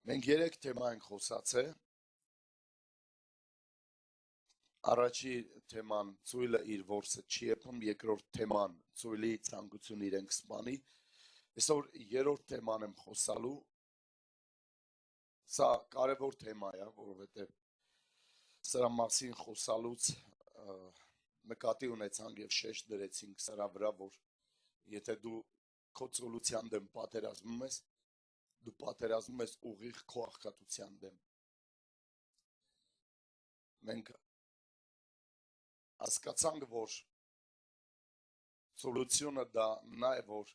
Մենք երեք թեմա ենք խոսացել։ Առաջի թեման ծույլը իր որսը չի եփում, երկրորդ թեման ծույլի ցանկություն իրենք սպանի։ Այսօր երրորդ թեման եմ խոսալու։ Սա կարևոր թեմա է, որովհետև սրա մասին խոսալուց նկատի ունեցանք եւ շեշտ դրեցինք սրա վրա, որ եթե դու քո ծուլության դեմ պատերազմում ես, դու պատերազմում ես ուղիղ քո աղքատության դեմ։ Մենք հասկացանք, որ ծուլությունը դա նա է, որ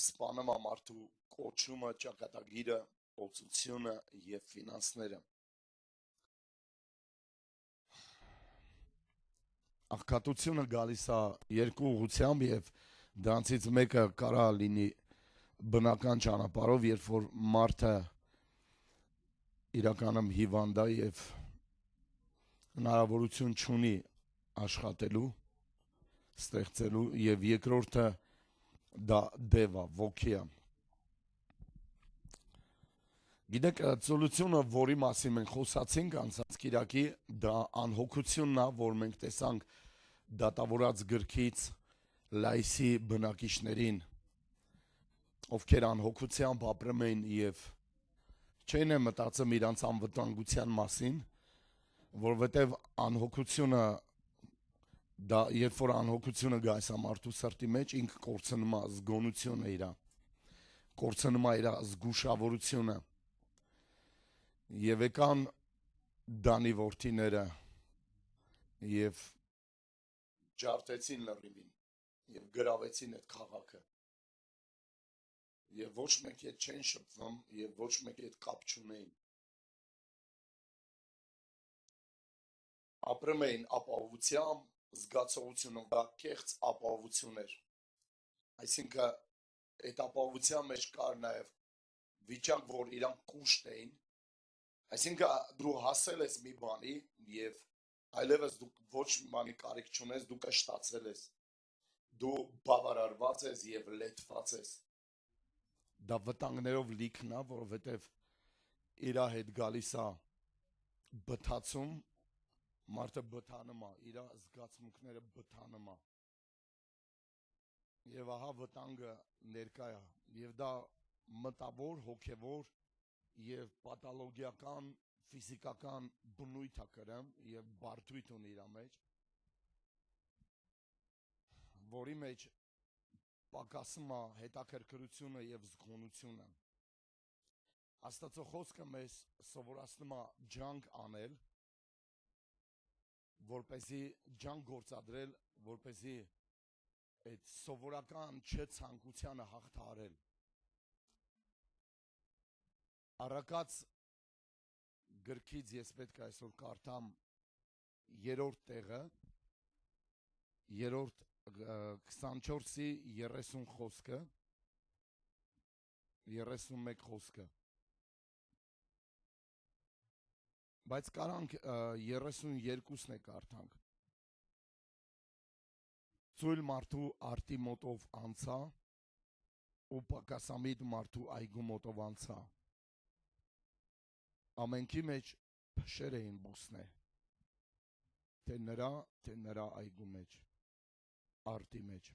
սպանում է մարդու կոչումը, ճակատագիրը, օծությունը եւ ֆինանսները։ Աղքատությունը գալիս է երկու ուղղությամբ եւ դրանցից մեկը կարա լինի բնական ճանապարհով, երբ որ մարդը իրականում հիվանդ է եւ հնարավորություն չունի աշխատելու, ստեղծելու եւ երկրորդը դա դեվա, ոգի է։ Գիտեք, ծուլությունը, որի մասին մենք խոսացինք անցած կիրակի, դա անհոգությունն է, որ մենք տեսանք դատավորած գրքից Լայսի բնակիչներին, ովքեր անհոգությամբ ապրում էին եւ չէին մտածում իրանց անվտանգության մասին, որովհետեւ անհոգությունը դա երբ որ անհոգությունը գայս է մարդու սրտի մեջ, ինքը կորցնում է զգոնությունը իր, կորցնում է իր զգուշավորությունը։ Եվ եկան Դանի որդիները եւ ջարդեցին լրիվին եւ գրավեցին այդ քաղաքը։ Եվ ոչ մեկի հետ չեն շփվում եւ ոչ մեկի հետ կապ չունեին։ Ապրում էին ապահովությամբ, զգացողությունով, դա կեղծ ապահովություն էր։ Այսինքն այդ ապահովության մեջ կար նաեւ վիճակ, որ իրանք կուշտ էին։ Այսինքն դու հասել ես մի բանի եւ այլևս դու ոչ մի բանի կարիք չունես, դու կշտացել ես։ Դու բավարարված ես եւ լեթված ես։ Դա վտանգներով լիքն է, որովհետեւ իր հետ գալիս է բթացում, մարդը բթանում է, իր զգացմունքները բթանում է։ Եվ ահա վտանգը ներկա է, եւ դա մտավոր, հոգեվոր եւ պաթոլոգիական, ֆիզիկական բնույթ է կրում եւ բարդույթ ունի իր մեջ, որի մեջ պակասում է հետաքրքրությունը եւ զգոնությունը։ Աստծո խոսքը մեզ սովորացնում է ջանք անել, որպեսզի ջանք գործադրել, որպեսզի այդ սովորական չցանկությանը հաղթահարել։ Առակաց գրքից ես պետք է այսօր կարդամ երրորդ տեղը, երրորդ 24-ի 30 խոսքը, 31 խոսքը։ Բայց կարանք 32-ն է կարդանք։ Ծույլ մարդու արտի մոտով անցա ու պակասամիտ մարդու այգու մոտով անցա։ Ամենքի մեջ փշեր էին բուսնե, թե նրա այգու մեջ, արտի մեջ։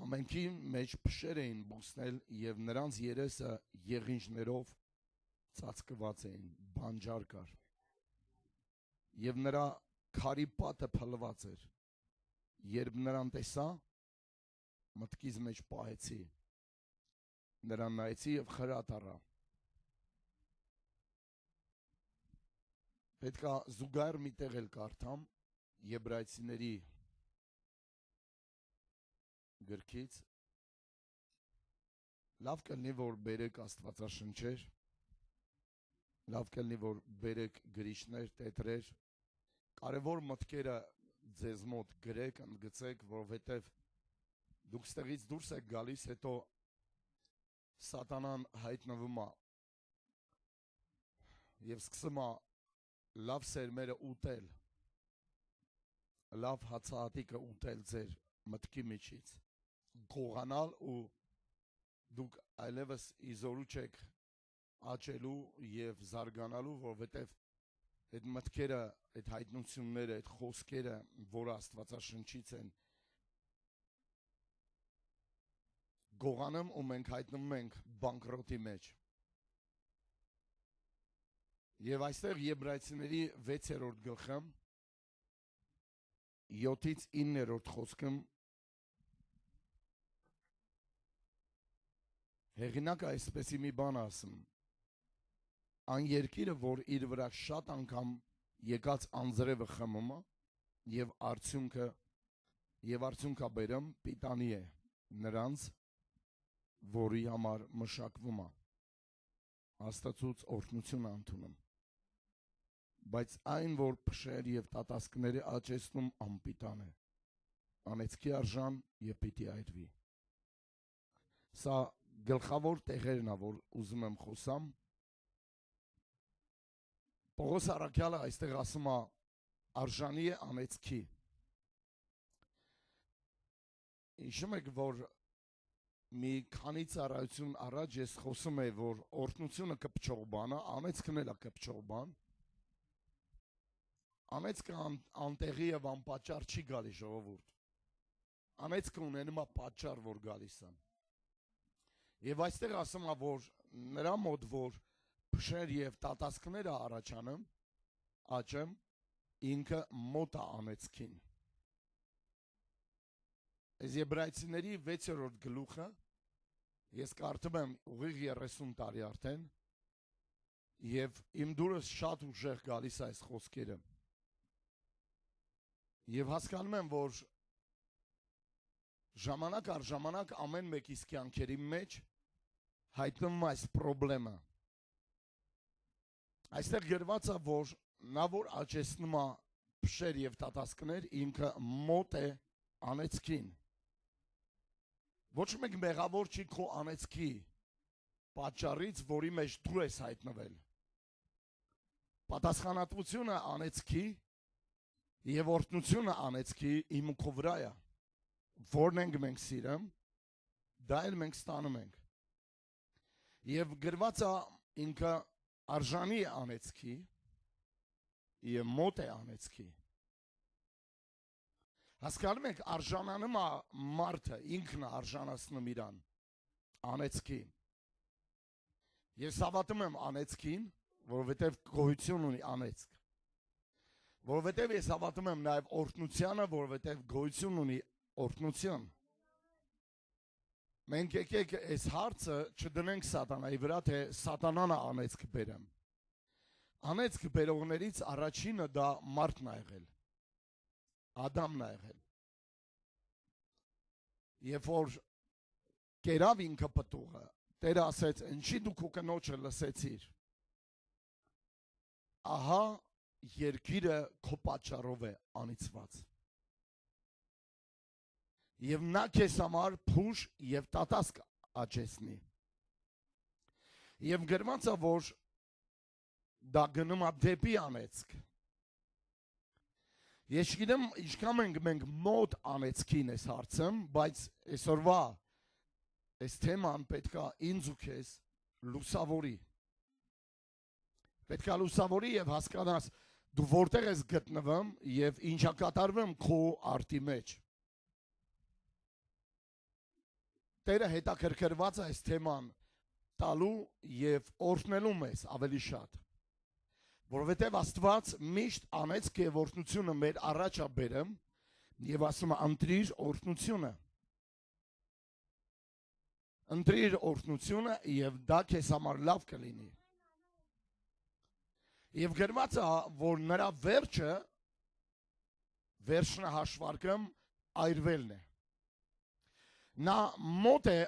Ամենքի մեջ փշեր էին բուսնել եւ նրանց երեսը եղինջներով ծածկված էին, բանջար կար։ Եվ նրա քարի պատը փլված էր։ Երբ նրան տեսա, մտքիս մեջ պահեցի, նրան նայեցի եւ խրատ առա։ Պետք է զուգահեռ մի տեղ էլ կարդամ Եբրայեցիների գրքից։ Լավ կլինի, որ բերեք Աստվածաշնչեր, լավ կլինի, որ բերեք գրիչներ, տետրեր, կարևոր մտքերը ձեզ մոտ գրեք, ընդգծեք, որովհետև դուք ստեղից դուրս եք գալիս, հետո սատանան հայտնվում է եւ սկսում է լավ սերմերը ուտել, լավ հացահատիկը ուտել ձեր մտքի միջից, գողանալ ու դուք այլևս իզորու չեք աճելու եւ զարգանալու, որովհետեւ այդ մտքերը, այդ հայտնությունները, այդ խոսքերը, որ Աստվածաշնչից են, գողանում ու մենք հայտնվում ենք բանկրոտի մեջ։ Եվ այստեղ Եբրայեցիների 6-րդ գլխը 7-ից 9-րդ խոսքում հեղինակը այսպեսի մի բան ասում. Այն երկիրը, որ իր վրա շատ անգամ եկած անձրևը խմում է եւ արդյունքը բերում պիտանի է նրանց, որի համար մշակվում է, Աստծուց օրհնություն ընդունում։ Բայց այն, որ փշեր եւ տատասկները աճեցնում, անպիտան է, անեծքի արժան եւ պիտի այրվի։ Սա գլխավոր տեղերն է, որ ուզում եմ խոսամ։ Պողոս առաքյալը այստեղ ասում է արժանի է անեծքի։ Հիշում եք, որ մի քանի ծառայություն առաջ ես խոսում եմ, որ օրհնությունը կպչող բան է, անեծքն էլ է կպչող բան։ Անեծքը անտեղի եւ անպատճառ չի գալի, ժողովուրդ։ Անեծքը ունենում է պատճառ, որ գալիս է։ Եվ այստեղ ասում է, որ նրա մոտ, որ փշեր եւ տատասկները առաջանում, աճեմ, ինքը մոտ է անեծքին։ Այս Եբրայեցիների 6-րդ գլուխը ես կարդում եմ ուղիղ 30 տարի արդեն եւ իմ դուրս շատ ուժեղ գալիս այս խոսքերը։ Եվ հասկանում եմ, որ ժամանակ առ ժամանակ ամեն մեկիս կյանքերի մեջ հայտնվում այս խնդրը։ Այստեղ գրված է, որ նա որ աճեցնում է փշեր եւ տատասկներ, ինքը մոտ է անեծքին։ Ոչ մեկ մեղավոր չի քո անեծքի պատճառից, որի մեջ դու ես հայտնվել։ Պատասխանատվությունը անեծքի եւ օրհնությունը անեծքի իմ ու քո վրա է։ Որն ենք մենք սիրում, դա էլ մենք ստանում ենք։ Եվ գրված է ինքը արժանի է անեծքի եւ մոտ է անեծքի։ Հասկանում եք, արժանանում է մարդը, ինքն է արժանացնում իրան անեծքի։ Ես հավատում եմ անեծքին, որովհետև գոյություն ունի անեծք։ Որովհետև ես հավատում եմ նաև օրհնությանը, որովհետև գոյություն ունի օրհնություն։ Մենք եկեք այս հարցը չդնենք սատանայի վրա, թե սատանան է անեծք բերում։ Անեծք բերողներից առաջինը դա մարդն է եղել։ Ադամն է եղել։ Երբ որ կերավ ինքը պտուղը, Տերը ասեց, ինչի դու քո կնոջը լսեցիր։ Ահա երկիրը քո պատճառով է անիծված։ Եվ նա քեզ համար փուշ եւ տատասկ աճեցնի։ Եվ գրված է, որ դա գնում է դեպի անեծք։ Ես գիտեմ, ինչքան մենք մոտ անեծքին ես հարցում, բայց այսօրվա այս թեման պետքա ինձ ու քեզ լուսավորի։ Պետքա լուսավորի եւ հասկանաս դու որտեղ ես գտնվում եւ ինչա կատարվում քո արտի մեջ։ Տերը հետաքրքրված է այս թեման տալու եւ օրհնելու մեզ ավելի շատ։ Որովհետև Աստված միշտ անեծք եւ օրհնությունը մեր առաջ է բերում եւ ասում է ընտրիր օրհնությունը։ Ընտրիր օրհնությունը եւ դա քեզ համար լավ կլինի։ Եվ գրված է, որ նրա վերջն հաշվարկում այրվելն է։ Նա մոտ է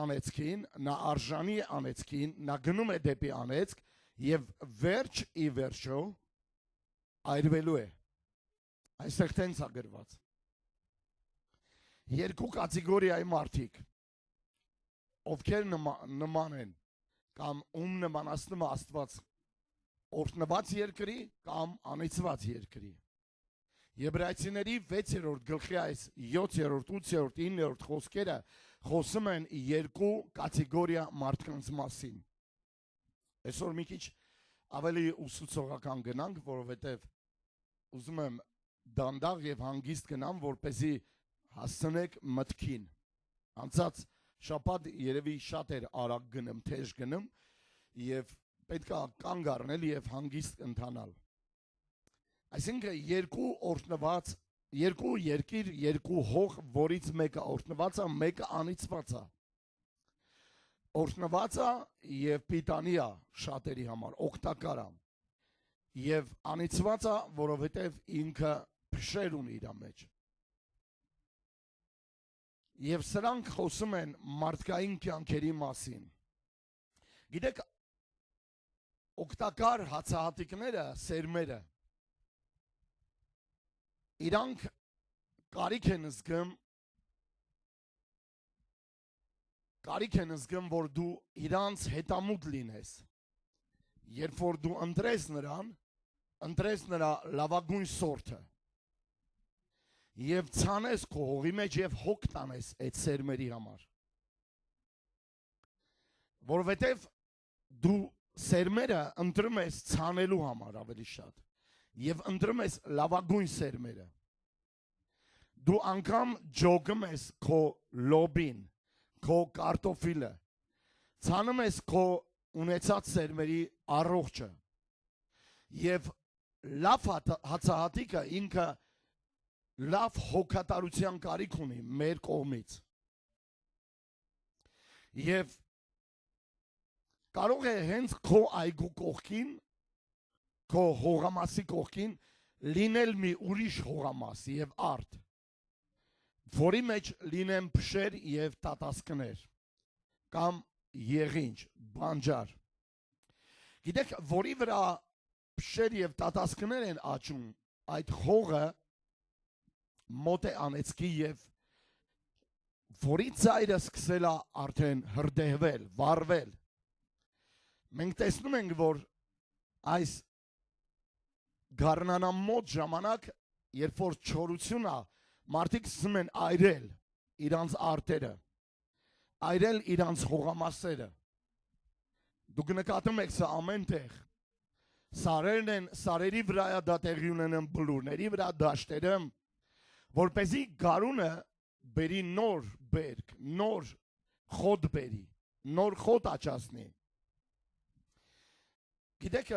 անեծքին, նա արժանի է անեծքին, նա գնում է դեպի անեծք եւ վերջ ի վերջո այրվելու է։ Այստեղ տենց է գրված։ Երկու կատեգորիայի մարդիկ, ովքեր նման են, կամ ում նմանացնում է Աստված օրհնված երկրի կամ անիծված երկրի։ Եբրայեցիների 6-րդ գլխի այս 7-րդ, 8-րդ, 9-րդ խոսքերը խոսում են երկու կատեգորիա մարդկանց մասին։ Այսօր մի քիչ ավելի ուսուցողական գնանք, որովհետև ուզում եմ դանդաղ եւ հանգիստ գնամ, որպեսզի հասցնեք մտքին։ Անցած շաբաթ երևի շատ էր արագ գնում, թեժ գնում եւ պետք է կանգ առնել եւ հանգիստ ընթանալ։ Այսինքն երկու օրհնված, երկու երկիր, երկու հող, որից մեկը օրհնված է, մեկը անիծված է։ Օրհնված է եւ պիտանի է շատերի համար, օգտակար է։ Եվ անիծված է, որովհետեւ ինքը փշեր ունի իր մեջ։ Եվ սրանք խոսում են մարդկային կյանքերի մասին։ Գիտեք, օգտակար հացահատիկները, սերմերը, իրանք կարիք են զգում, որ դու իրանց հետամուտ լինես։ Երբ որ դու ընտրես նրան, ընտրես նրա լավագույն սորտը եւ ցանես քո հողի մեջ եւ հոգ տանես այդ սերմերի համար։ Որովհետեւ դու սերմերը ընտրում ես ցանելու համար ավելի շատ եւ ընտրում ես լավագույն սերմերը։ Դու անգամ ջոգում ես քո լոբին, քո կարտոֆիլը, ցանում ես քո ունեցած սերմերի առողջը։ Եվ լավ հացահատիկը ինքը լավ հոգատարության կարիք ունի մեր կողմից։ Եվ կարող է հենց քո այգու կողքին, քո հողամասի կողքին լինել մի ուրիշ հողամաս եւ արդ, որի մեջ լինեն փշեր եւ տատասկներ կամ եղինջ, բանջար։ Գիտեք, որի վրա փշեր եւ տատասկներ են աճում, այդ հողը մոտ է անեծքի եւ որի ծայրը սկսել է արդեն հրդեհվել, վառվել։ Մենք տեսնում ենք, որ այս գարնանամոտ ժամանակ, երբ որ չորություն է, մարդիկ սկսում են այրել իրանց արտերը, այրել իրանց հողամասերը։ Դուք նկատում եք սա ամեն տեղ։ Սարերն են, սարերի վրա է դա տեղի ունենում, բլուրների վրա, դաշտերը, որպեսզի գարունը բերի նոր բերք, նոր խոտ բերի, նոր խոտ աճացնի։ Գիտեք,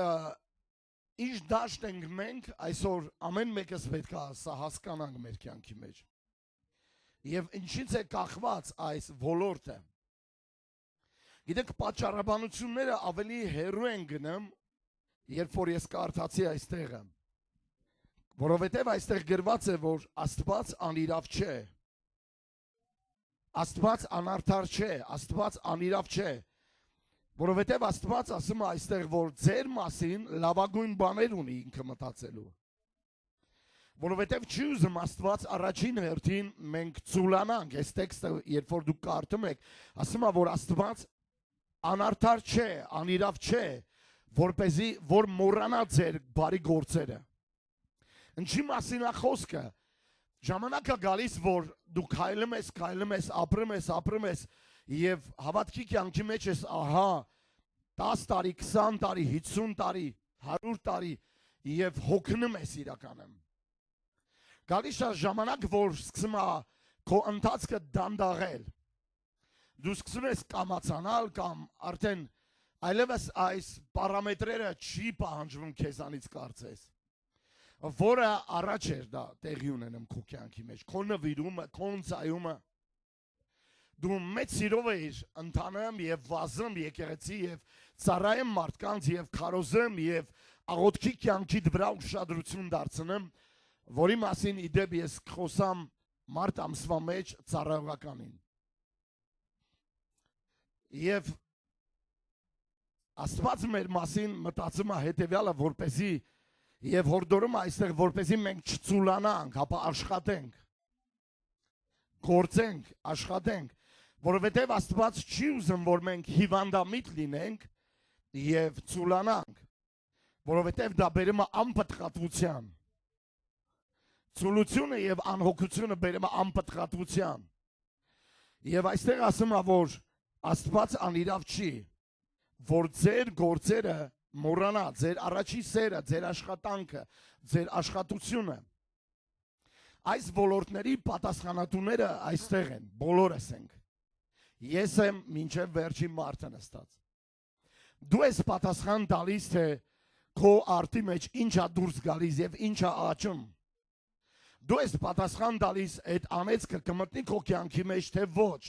ինչ դաշտ ենք մենք, այսօր ամեն մեկս պետք է սա հասկանանք մեր կյանքի մեջ։ Եվ ինչից է կախված այս ոլորտը։ Գիտեք, պատճառաբանությունները ավելի հեռու են գնում, երբ որ ես կարդացի այստեղը։ Որովհետև այստեղ գրված է, որ Աստված անիրավ չէ։ Աստված անարդար չէ, Աստված անիրավ չէ։ Որովհետև Աստված ասում է այստեղ, որ ձեր մասին լավագույն բաներ ունի ինքը մտածելու։ Որովհետև չի ուզում Աստված առաջին հերթին մենք ծուլանանք, այս տեքստը, երբ որ դուք կարդում եք, ասում է, որ Աստված անարդար չէ, անիրավ չէ, որպեսզի որ մոռանա ձեր բարի գործերը։ Ինչի մասին է խոսքը։ Ժամանակը գալիս, որ դու քայլում ես, ապրում ես, եւ հավատքի կյանքի մեջ ես, ահա 10 տարի, 20 տարի, 50 տարի, 100 տարի եւ հոգնում ես իրականում։ Գալիս է ժամանակ, որ սկսում է քո ընթացքը դանդաղել։ Դու սկսում ես կամացանալ կամ արդեն այլևս այս պարամետրերը չի պահանջվում քեզանից կարծես։ Որը առաջ էր դա տեղի ունենում քո կյանքի մեջ, քո նվիրումը, քո ընծայումը։ Դու մեծ սիրով էիր ընթանում եւ վազում եկեղեցի եւ ծառայեմ մարդկանց եւ քարոզեմ եւ աղոթքի կյանքի վրա ուշադրություն դարձնեմ, որի մասին իդեպ ես խոսամ մարտ ամսվա մեջ ծառայողականին։ Եվ Աստված մեր մասին մտածում է հետեւյալը, որպեսզի եւ հորդորում է այստեղ, որպեսզի մենք չծուլանանք, հապա աշխատենք, գործենք, աշխատենք, որովհետև Աստված չի ուզում, որ մենք հիվանդամիտ լինենք եւ ծուլանանք, որովհետև դա բերում է անպտղատվության։ Ցուլությունը եւ անհոգությունը բերում է անպտղատվության։ Եվ այստեղ ասում է, որ Աստված անիրավ չի, որ ձեր գործերը մոռանա, ձեր առաջի սերը, ձեր աշխատանքը, ձեր աշխատությունը։ Այս ոլորտների պատասխանատուները այստեղ են, բոլորս ենք։ Ես եմ մինչև վերջին մարդը նստած։ Դու ես պատասխան տալիս, թե քո արտի մեջ ինչա դուրս գալիս եւ ինչա աճում։ Դու ես պատասխան տալիս այդ անեծքը կմտնի քո կյանքի մեջ, թե ոչ։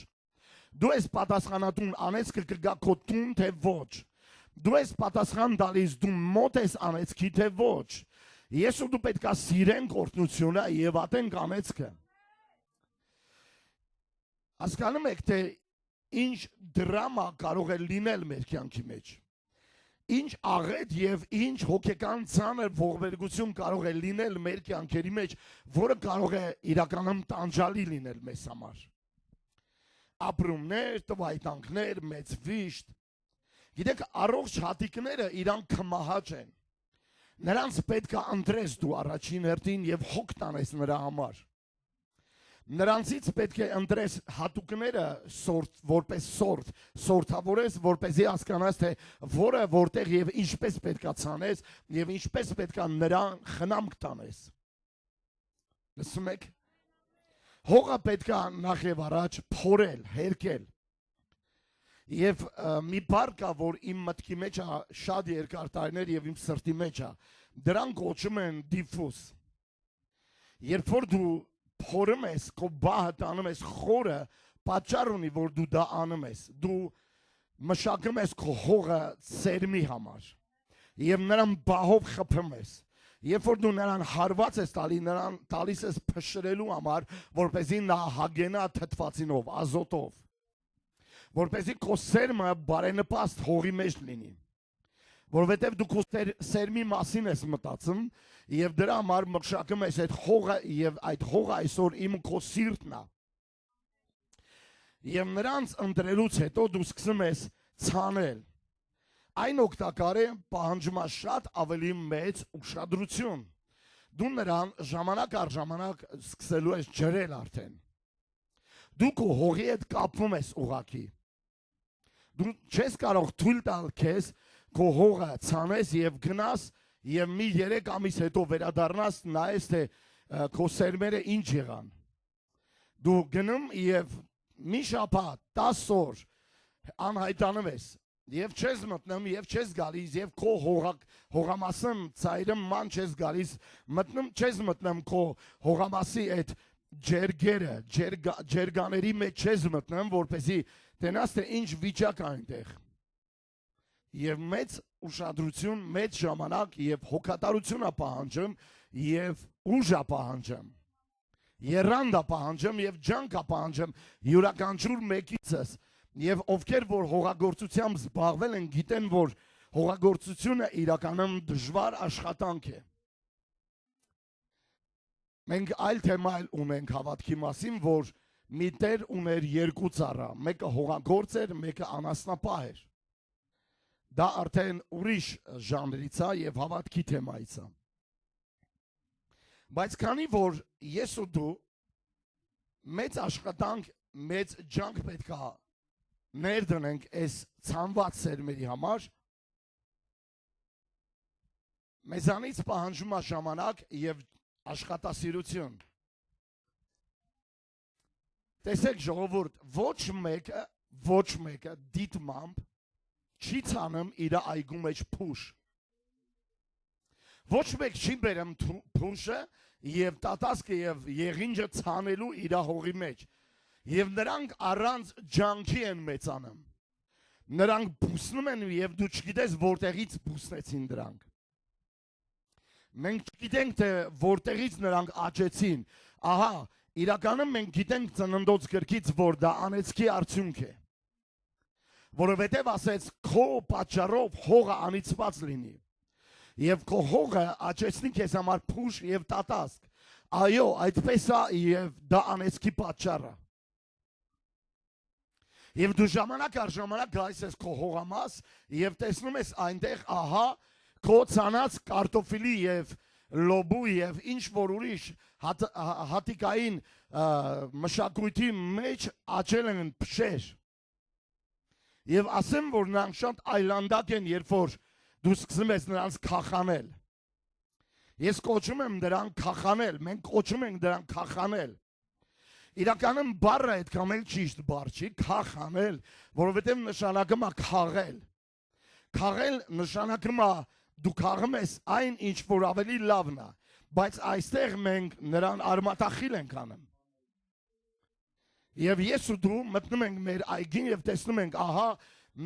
Դու ես պատասխանատուն անեծքը կգա քո տուն, թե ոչ։ Դու ես պատասխան տալիս, դու մոտ ես անեծքի, թե ոչ։ Ես ու դու պետք է սիրենք օրհնությունը եւ ատենք անեծքը։ Հասկանում եք, թե ինչ դրամա կարող է լինել մեր կյանքի մեջ։ Ինչ աղետ եւ ինչ հոգեկան ցաներ ողբերգություն կարող է լինել մեր կյանքերի մեջ, որը կարող է իրականում տանջալի լինել մեզ համար։ Ապրումներ, տվայտանքներ, մեծ վիշտ։ Գիտեք, առողջ հատիկները իրանք կմահաճ են։ Նրանց պետք է ընտրես դու առաջին հերթին եւ հոգ տանես նրա համար։ Նրանցից պետք է ընտրես հատուկները որպես սորթավորես, որպեսզի հասկանաս, թե որը որտեղ եւ ինչպես պետք է ցանես եւ ինչպես պետք է նրան խնամք տանես։ Լսում եք։ Հողը պետք է նախ եւ առաջ փորել, հերկել։ Եվ մի բառ կա, որ իմ մտքի մեջ է շատ երկար տարիներ եւ իմ սրտի մեջ է, դրան կոչում են դիֆուզ։ Երբ որ դու փորում ես, քո բահը տանում ես խորը, պատճառ ունի, որ դու դա անում ես։ Դու մշակում ես քո հողը սերմի համար եւ նրան բահով խփում ես։ Երբ որ դու նրան հարված ես տալի, նրան տալիս ես փշրելու համար, որպեսզի նա հագենա թթվածինով, ազոտով, որպեսզի քո սերմը բարենպաստ հողի մեջ լինի, որովհետև դու քո սերմի մասին ես մտածում եւ դրա համար մշակում ես այդ հողը եւ այդ հողը այսօր իմ քո սիրտն է։ Եվ նրանց ընտրելուց հետո դու սկսում ես ցանել։ Այն օգտակար է, պահանջում է շատ ավելի մեծ ուշադրություն։ Դու նրան ժամանակ առ ժամանակ սկսելու ես ջրել արդեն։ Դու քո հողի հետ կապվում ես ուղակի։ Դու չես կարող թույլ տալ քեզ քո հողը ցանես եւ գնաս եւ մի 3 ամիս հետո վերադառնաս նայես թե քո սերմերը ինչ եղան։ Դու գնում եւ մի շաբաթ 10 օր անհայտանում ես եւ չես մտնում եւ չես գալիս եւ քո հողամասում ծայրում ման չես գալիս, չես մտնում քո հողամասի այդ ջերգերը, ջերգաների մեջ չես մտնում, որպեսզի տենաս թե ինչ վիճակ այնտեղ։ Եվ մեծ ուշադրություն, մեծ ժամանակ եւ հոգատարություն է պահանջում եւ ուժ է պահանջում։ Երանգ է պահանջում եւ ջանք է պահանջում յուրաքանչյուր մեկիցս եւ ովքեր որ հողագործությամբ զբաղվել են, գիտեն, որ հողագործությունը իրականում դժվար աշխատանք է։ Մենք այլ թեմա ունենք հավատքի մասին, որ մի տեր ուներ 2 ծառա, մեկը հողագործ էր, մեկը անասնապահ էր։ Դա արդեն ուրիշ ժանրից է եւ հավատքի թեմայից է։ Բայց քանի որ ես ու դու մեծ աշխատանք, մեծ ջանք պետք է ներդնենք այս ցանված սերմերի համար, մեզանից պահանջում է ժամանակ եւ աշխատասիրություն։ Տեսեք ժողովուրդ, ոչ մեկը դիտմամբ չի ցանում իր այգու մեջ փուշ։ Ոչ մեկ չի բերում փուշը եւ տատասկը եւ եղինջը ցանելու իր հողի մեջ։ Եվ նրանք առանց ջանքի են մեծանում։ Նրանք բուսնում են եւ դու չգիտես որտեղից բուսնեցին դրանք։ Մենք գիտենք թե որտեղից նրանք աճեցին։ Ահա, իրականում մենք գիտենք ծննդոց գրքից, որ դա անեծքի արդյունք է։ Որովհետև ասեց քո պատճառով հողը անիծված լինի եւ քո հողը աճեցնի քեզ համար փուշ եւ տատասկ։ Այո, այդպես է եւ դա անեծքի պատճառը։ Եվ դու ժամանակ առ ժամանակ գալիս ես քո հողամաս եւ տեսնում ես այնտեղ, ահա, քո ցանած կարտոֆիլի եւ լոբու եւ ինչ որ ուրիշ հատիկային մշակույթի մեջ աճել են փշեր։ Եվ ասեմ, որ նրանք շատ այլանդակ են, երբ որ դու սկսում ես նրանց քախանել։ Ես կոչում եմ դրանք քախանել, մենք կոչում ենք դրանք քախանել։ Իրականում բառը այդքան էլ ճիշտ բառ չի, քախանել, որովհետև նշանակում է քաղել։ Քաղել նշանակում է դու քաղում ես այն, ինչ որ ավելի լավն է, բայց այստեղ մենք նրան արմատախիլ ենք անում։ Եվ ես ու դու մտնում ենք մեր այգին եւ տեսնում ենք, ահա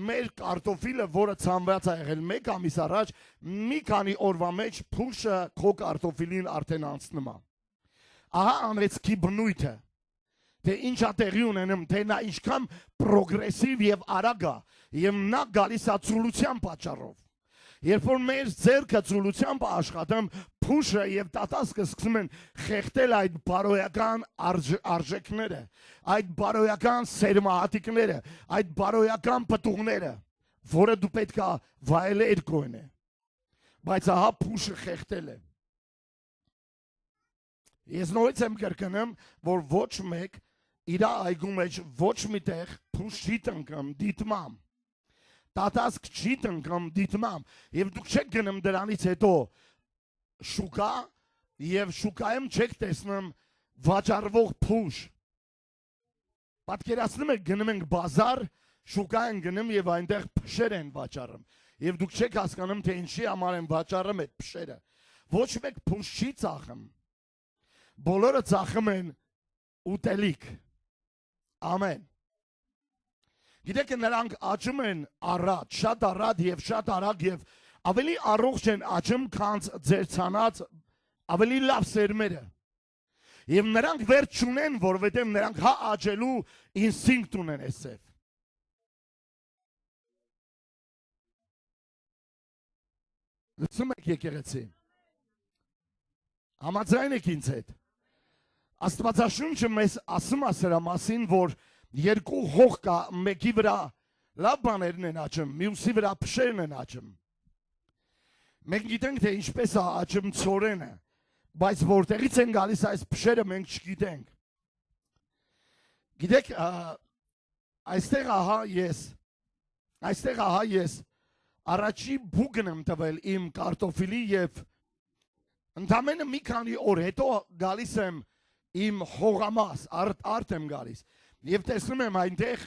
մեր կարտոֆիլը, որը ցանված է եղել 1 ամիս առաջ, մի քանի օրվա մեջ փուշը քո կարտոֆիլին արդեն անցնում է։ Ահա անեցքի բնույթը, թե ինչ է տեղի ունենում, թե նա ինչքան պրոգրեսիվ եւ արագ է, եւ նա գալիս է ծուլության պատճառով։ Երբ որ մեր ձեռքը ծուլությամբ աշխատում, փուշը եւ տատասկը սկսում են խեղդել այդ բարոյական արժեքները, այդ բարոյական սերմահատիկները, այդ բարոյական պտուղները, որը դու պետք է վայելել կողնե։ Բայց ահա փուշը խեղդել է։ Ես նորից եմ կրկնում, որ ոչ մեկ իր այգու մեջ ոչ միտեղ փուշ չի տնկում դիտմամ։ Տատասկ չի տնկում դիտմամ, եւ դուք չեք գնում դրանից հետո շուկա եւ շուկայում չեք տեսնում վաճառվող փուշ։ Պատկերացնում եք, գնում ենք բազար, շուկա են գնում եւ այնտեղ փշեր են վաճառում։ Եվ դուք չեք հասկանում, թե ինչի համար են վաճառում այդ փշերը։ Ոչ մեկ փուշ չի ծախում։ Բոլորը ծախում են ուտելիք։ Ամեն։ Գիտեք, նրանք աճում են առատ, շատ առատ եւ շատ արագ եւ ավելի առողջ են աճում, քան ձեր ցանած ավելի լավ սերմերը։ Եվ նրանք վերջ չունեն, որովհետեւ նրանք հա աճելու ինստինկտ ունեն այսպես։ Լսում եք եկեղեցի։ Համաձայն եք ինձ հետ։ Աստվածաշունչը մեզ ասում է սրա մասին, որ երկու հող կա, մեկի վրա լավ բաներն են աճում, մյուսի վրա փշերն են աճում։ Մենք գիտենք, թե ինչպես է աճում ցորենը, բայց որտեղից են գալիս այս փշերը մենք չգիտենք։ Գիտեք, այստեղ ահա ես առաջի բուգն եմ տվել իմ կարտոֆիլի եւ ընդամենը մի քանի օր հետո գալիս եմ իմ հողամաս, արդ եմ գալիս։ Եվ տեսնում եմ այնտեղ,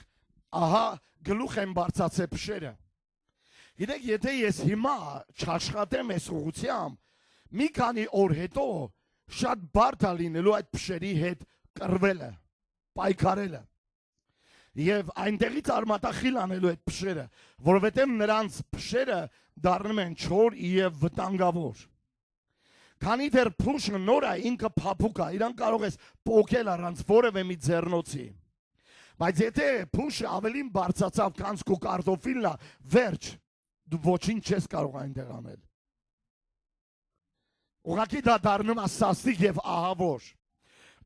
ահա գլուխ եմ բարձացել փշերը։ Գիտեք, եթե ես հիմա չաշխատեմ այս ուղղությամբ, մի քանի օր հետո շատ բարդ է լինելու այդ փշերի հետ կռվելը, պայքարելը։ Եվ այնտեղից արմատախիլ անելու այդ փշերը, որովհետև նրանց փշերը դառնում են չոր եւ վտանգավոր։ Քանի դեռ փուշը նոր է, ինքը փափուկ է, իրան կարող ես պոկել առանց որևէ մի ձեռնոցի։ Բայց եթե փուշը ավելի բարձրացավ, քան քո կարտոֆիլն է, վերջ, դու ոչինչ չես կարող այնտեղ անել։ Ուղղակի դա դառնում է սաստիկ եւ ահավոր։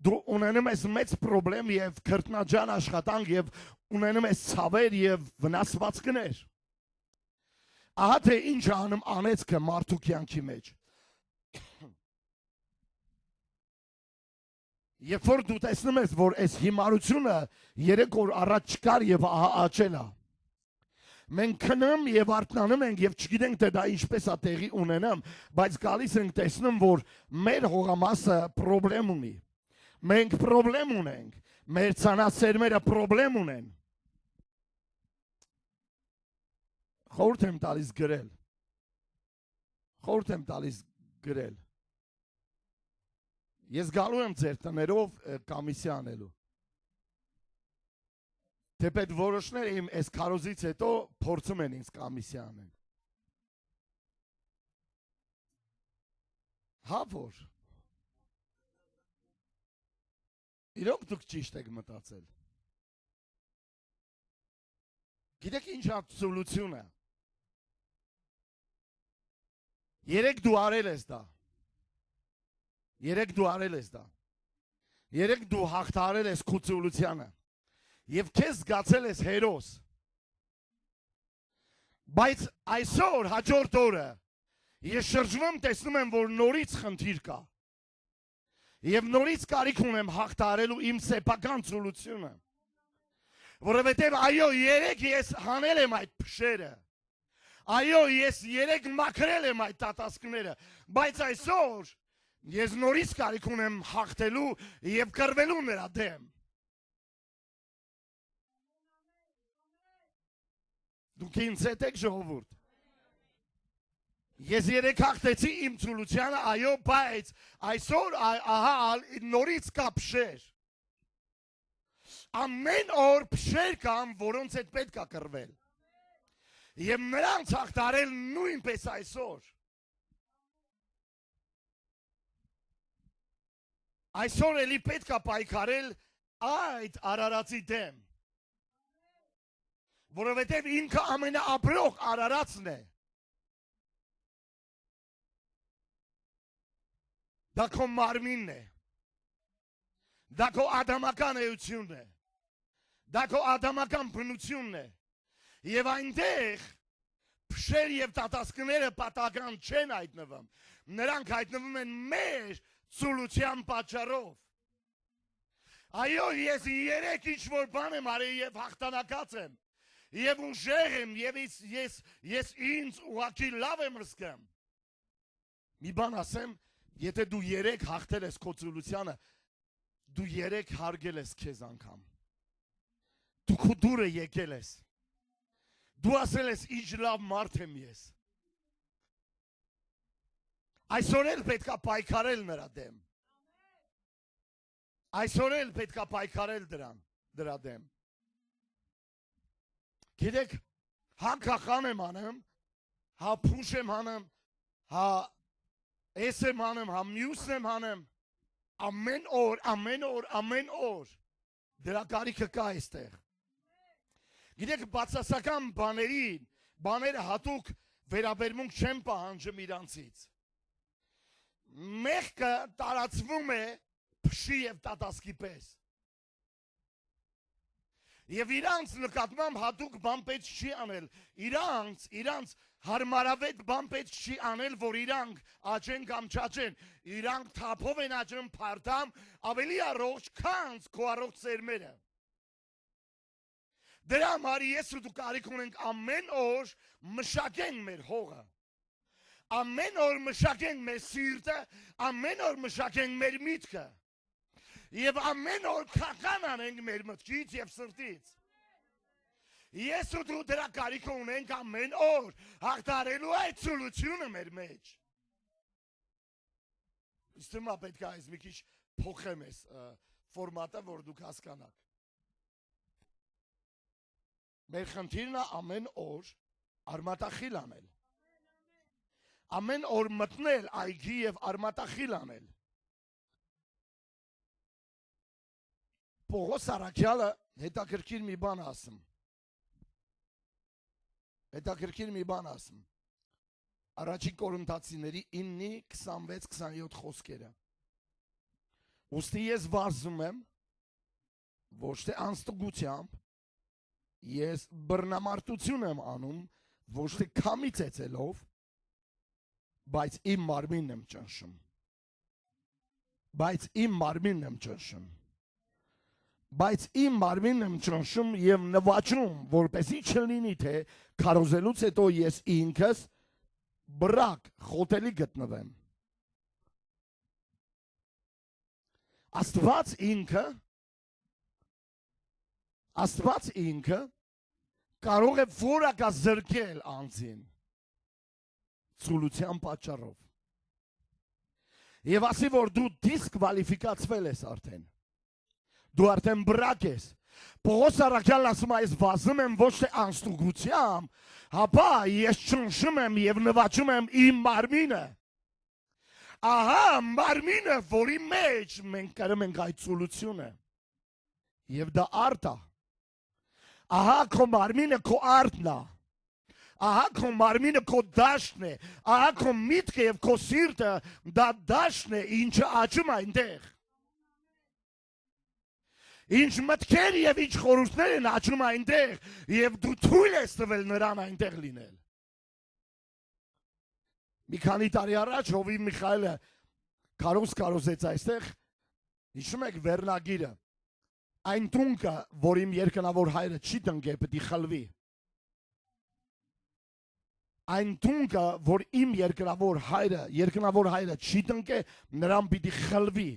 Դու ունենում ես մեծ խնդրեմ եւ քրտնաջան աշխատանք եւ ունենում ես ցավեր եւ վնասվածքներ։ Ահա թե ինչ անում անեծքը մարդու կյանքի մեջ։ Երբ որ դու տեսնում ես, որ այս հիմարությունը 3 օր առաջ չկար եւ ահա աճել է։ Մենք քնում եւ արթնանում ենք եւ չգիտենք թե դա ինչպես է տեղի ունենամ, բայց գալիս ենք տեսնում, որ մեր հողամասը խնդրեմ ունի։ Մենք խնդրեմ ունենք, մեր ցանասերմերը խնդրեմ ունեն։ Խորհուրդ եմ տալիս գրել։ Խորհուրդ եմ տալիս գրել։ Ես գալու եմ ձեր տներով կոմիսիա անելու։ Թեպետ որոշները իմ այս քարոզից հետո փորձում են ինձ կոմիսիա անել։ Հա որ։ Իրոք դուք ճիշտ եք մտածել։ Գիտեք ինչ ակտուալությունը։ Երեք դու արել ես դա։ Երեք դու արել ես դա։ Երեք դու հաղթարել ես քուցուլությանը։ Եվ քեզ զգացել ես հերոս։ Բայց այսօր հաջորդ օրը Ես շրջվում տեսնում եմ, որ նորից խնդիր կա։ Եվ նորից կարիք ունեմ հաղթարելու իմ սեփական ցոլությունը։ Որովհետև այո, երեք ես հանել եմ այդ փշերը։ Այո, ես երեք մաքրել եմ այդ տատասկները, բայց այսօր ես նորից կարիք ունեմ հաղթելու եւ կռվելու նրա դեմ։ Դուք ինձ հետ եք ժողովուրդ։ Ես երեք հաղթեցի իմ ցոլությանը, այո, բայց այսօր ահա նորից կա փշեր։ Ամեն օր փշեր կան, որոնց հետ պետք է կռվել։ Եվ նրանց հաղթարել նույնպես այսօր։ Այսօր էլի պետք է պայքարել այդ Արարածի դեմ։ Որովհետև ինքը ամենաապրող Արարածն է։ Դա քո մարմինն է։ Դա քո ադամական էությունն է։ Դա քո ադամական բնությունն է։ Եվ այնտեղ փշեր եւ տատասկները պատական չեն հայտնվում։ Նրանք հայտնվում են մեր ցոլության պատճառով։ Այո, ես երեք ինչ-որ բան եմ արել եւ հաղթանակած եմ։ Եվ ուժեղ եմ, եւ ես ինձ ուղղակի լավ եմ զգում։ Մի բան ասեմ, եթե դու երեք հաղթել ես քո ցոլությանը, դու երեք հարգել ես քեզ անգամ։ Դու քո դուրը եկել ես։ Դու ասել ես ինչ լավ մարդ եմ ես։ Այսօր էլ պետք է պայքարել նրա դեմ։ Այսօր էլ պետք է պայքարել դրա դեմ։ Գիտեք, հա քախան եմ անում, հա փուշ եմ անում, հա ես եմ անում, հա մյուսն եմ անում, ամեն օր դրա կարիքը կա այստեղ։ Գիտեք, բացասական բաները հատուկ վերաբերմունք չեն պահանջում իրանցից։ Մեղքը տարածվում է փշի եւ տատասկի պես։ Եվ իրանց նկատմամբ հատուկ բան պետք չի անել, իրանց հարմարավետ բան պետք չի անել, որ իրանք աճեն կամ չաճեն, իրանք թափով են աճում փարթամ, ավելի առողջ, քան քո առողջ սերմերը։ Դրա համար ես ու դու կարիք ունենք ամեն օր մշակենք մեր հողը, ամեն օր մշակենք մեր սիրտը, ամեն օր մշակենք մեր միտքը, եւ ամեն օր քախան անենք մեր մտքից եւ սրտից։ Ես ու դու դրա կարիքը ունենք ամեն օր հաղթարելու այդ ցոլությունը մեր մեջ։ Իսկ հիմա պետք է այս մի քիչ փոխեմ այս ֆորմատը, որ դուք հասկանաք։ Մեր խնդիրն է ամեն օր արմատախիլ անել։ Ամեն օր մտնել այգի եւ արմատախիլ անել։ Պողոս Արաքյալը հետաքրքիր մի բան ասում։ Առաջին Կորինթացիների 9:26-27 խոսքերը։ Ուստի ես վարզում եմ ոչ թե անստուգությամբ, ես բռնամարտություն եմ անում, ոչ թե քամի ծեծելով, բայց իմ մարմինն եմ ճնշում։ Բայց իմ մարմինն եմ ճնշում եւ նվաճում, որպեսզի չլինի թե քարոզելուց հետո ես ինքս բրակ խոտելի գտնվեմ։ Աստված ինքը կարող է որակա զրկել անձին ցոլության պատճառով։ Եվ ասի որ դու դիսկվալիֆիկացվել ես արդեն։ Դու արդեն բրակ ես։ Պողոս Արաքյալն ասում է, ես վազում եմ ոչ թե անստուգությամբ, հապա ես ճնշում եմ եւ նվաճում եմ իմ մարմինը։ Ահա մարմինը, որի մեջ մենք կրում ենք այդ ցոլությունը։ Եվ դա արդ է։ Ահա քո մարմինը քո արդն է։ Ահա քո մարմինը քո դաշտն է։ Ահա քո միտքը եւ քո սիրտը դա դաշտն է, ինչը աճում է այնտեղ։ Ինչ մտքեր եւ ինչ խորհուրդներ են աճում այնտեղ եւ դու թույլ ես տվել նրան այնտեղ լինել։ Մի քանի տարի առաջ Հովիվ Միխայելը կարոզեց այստեղ, հիշում եք վերնագիրը, այն տունքը, որ իմ երկնավոր հայրը չի տնկե, պետք է խլվի։ Այն տունքը, որ իմ երկնավոր հայրը չի տնկե, նրան պիտի խլվի։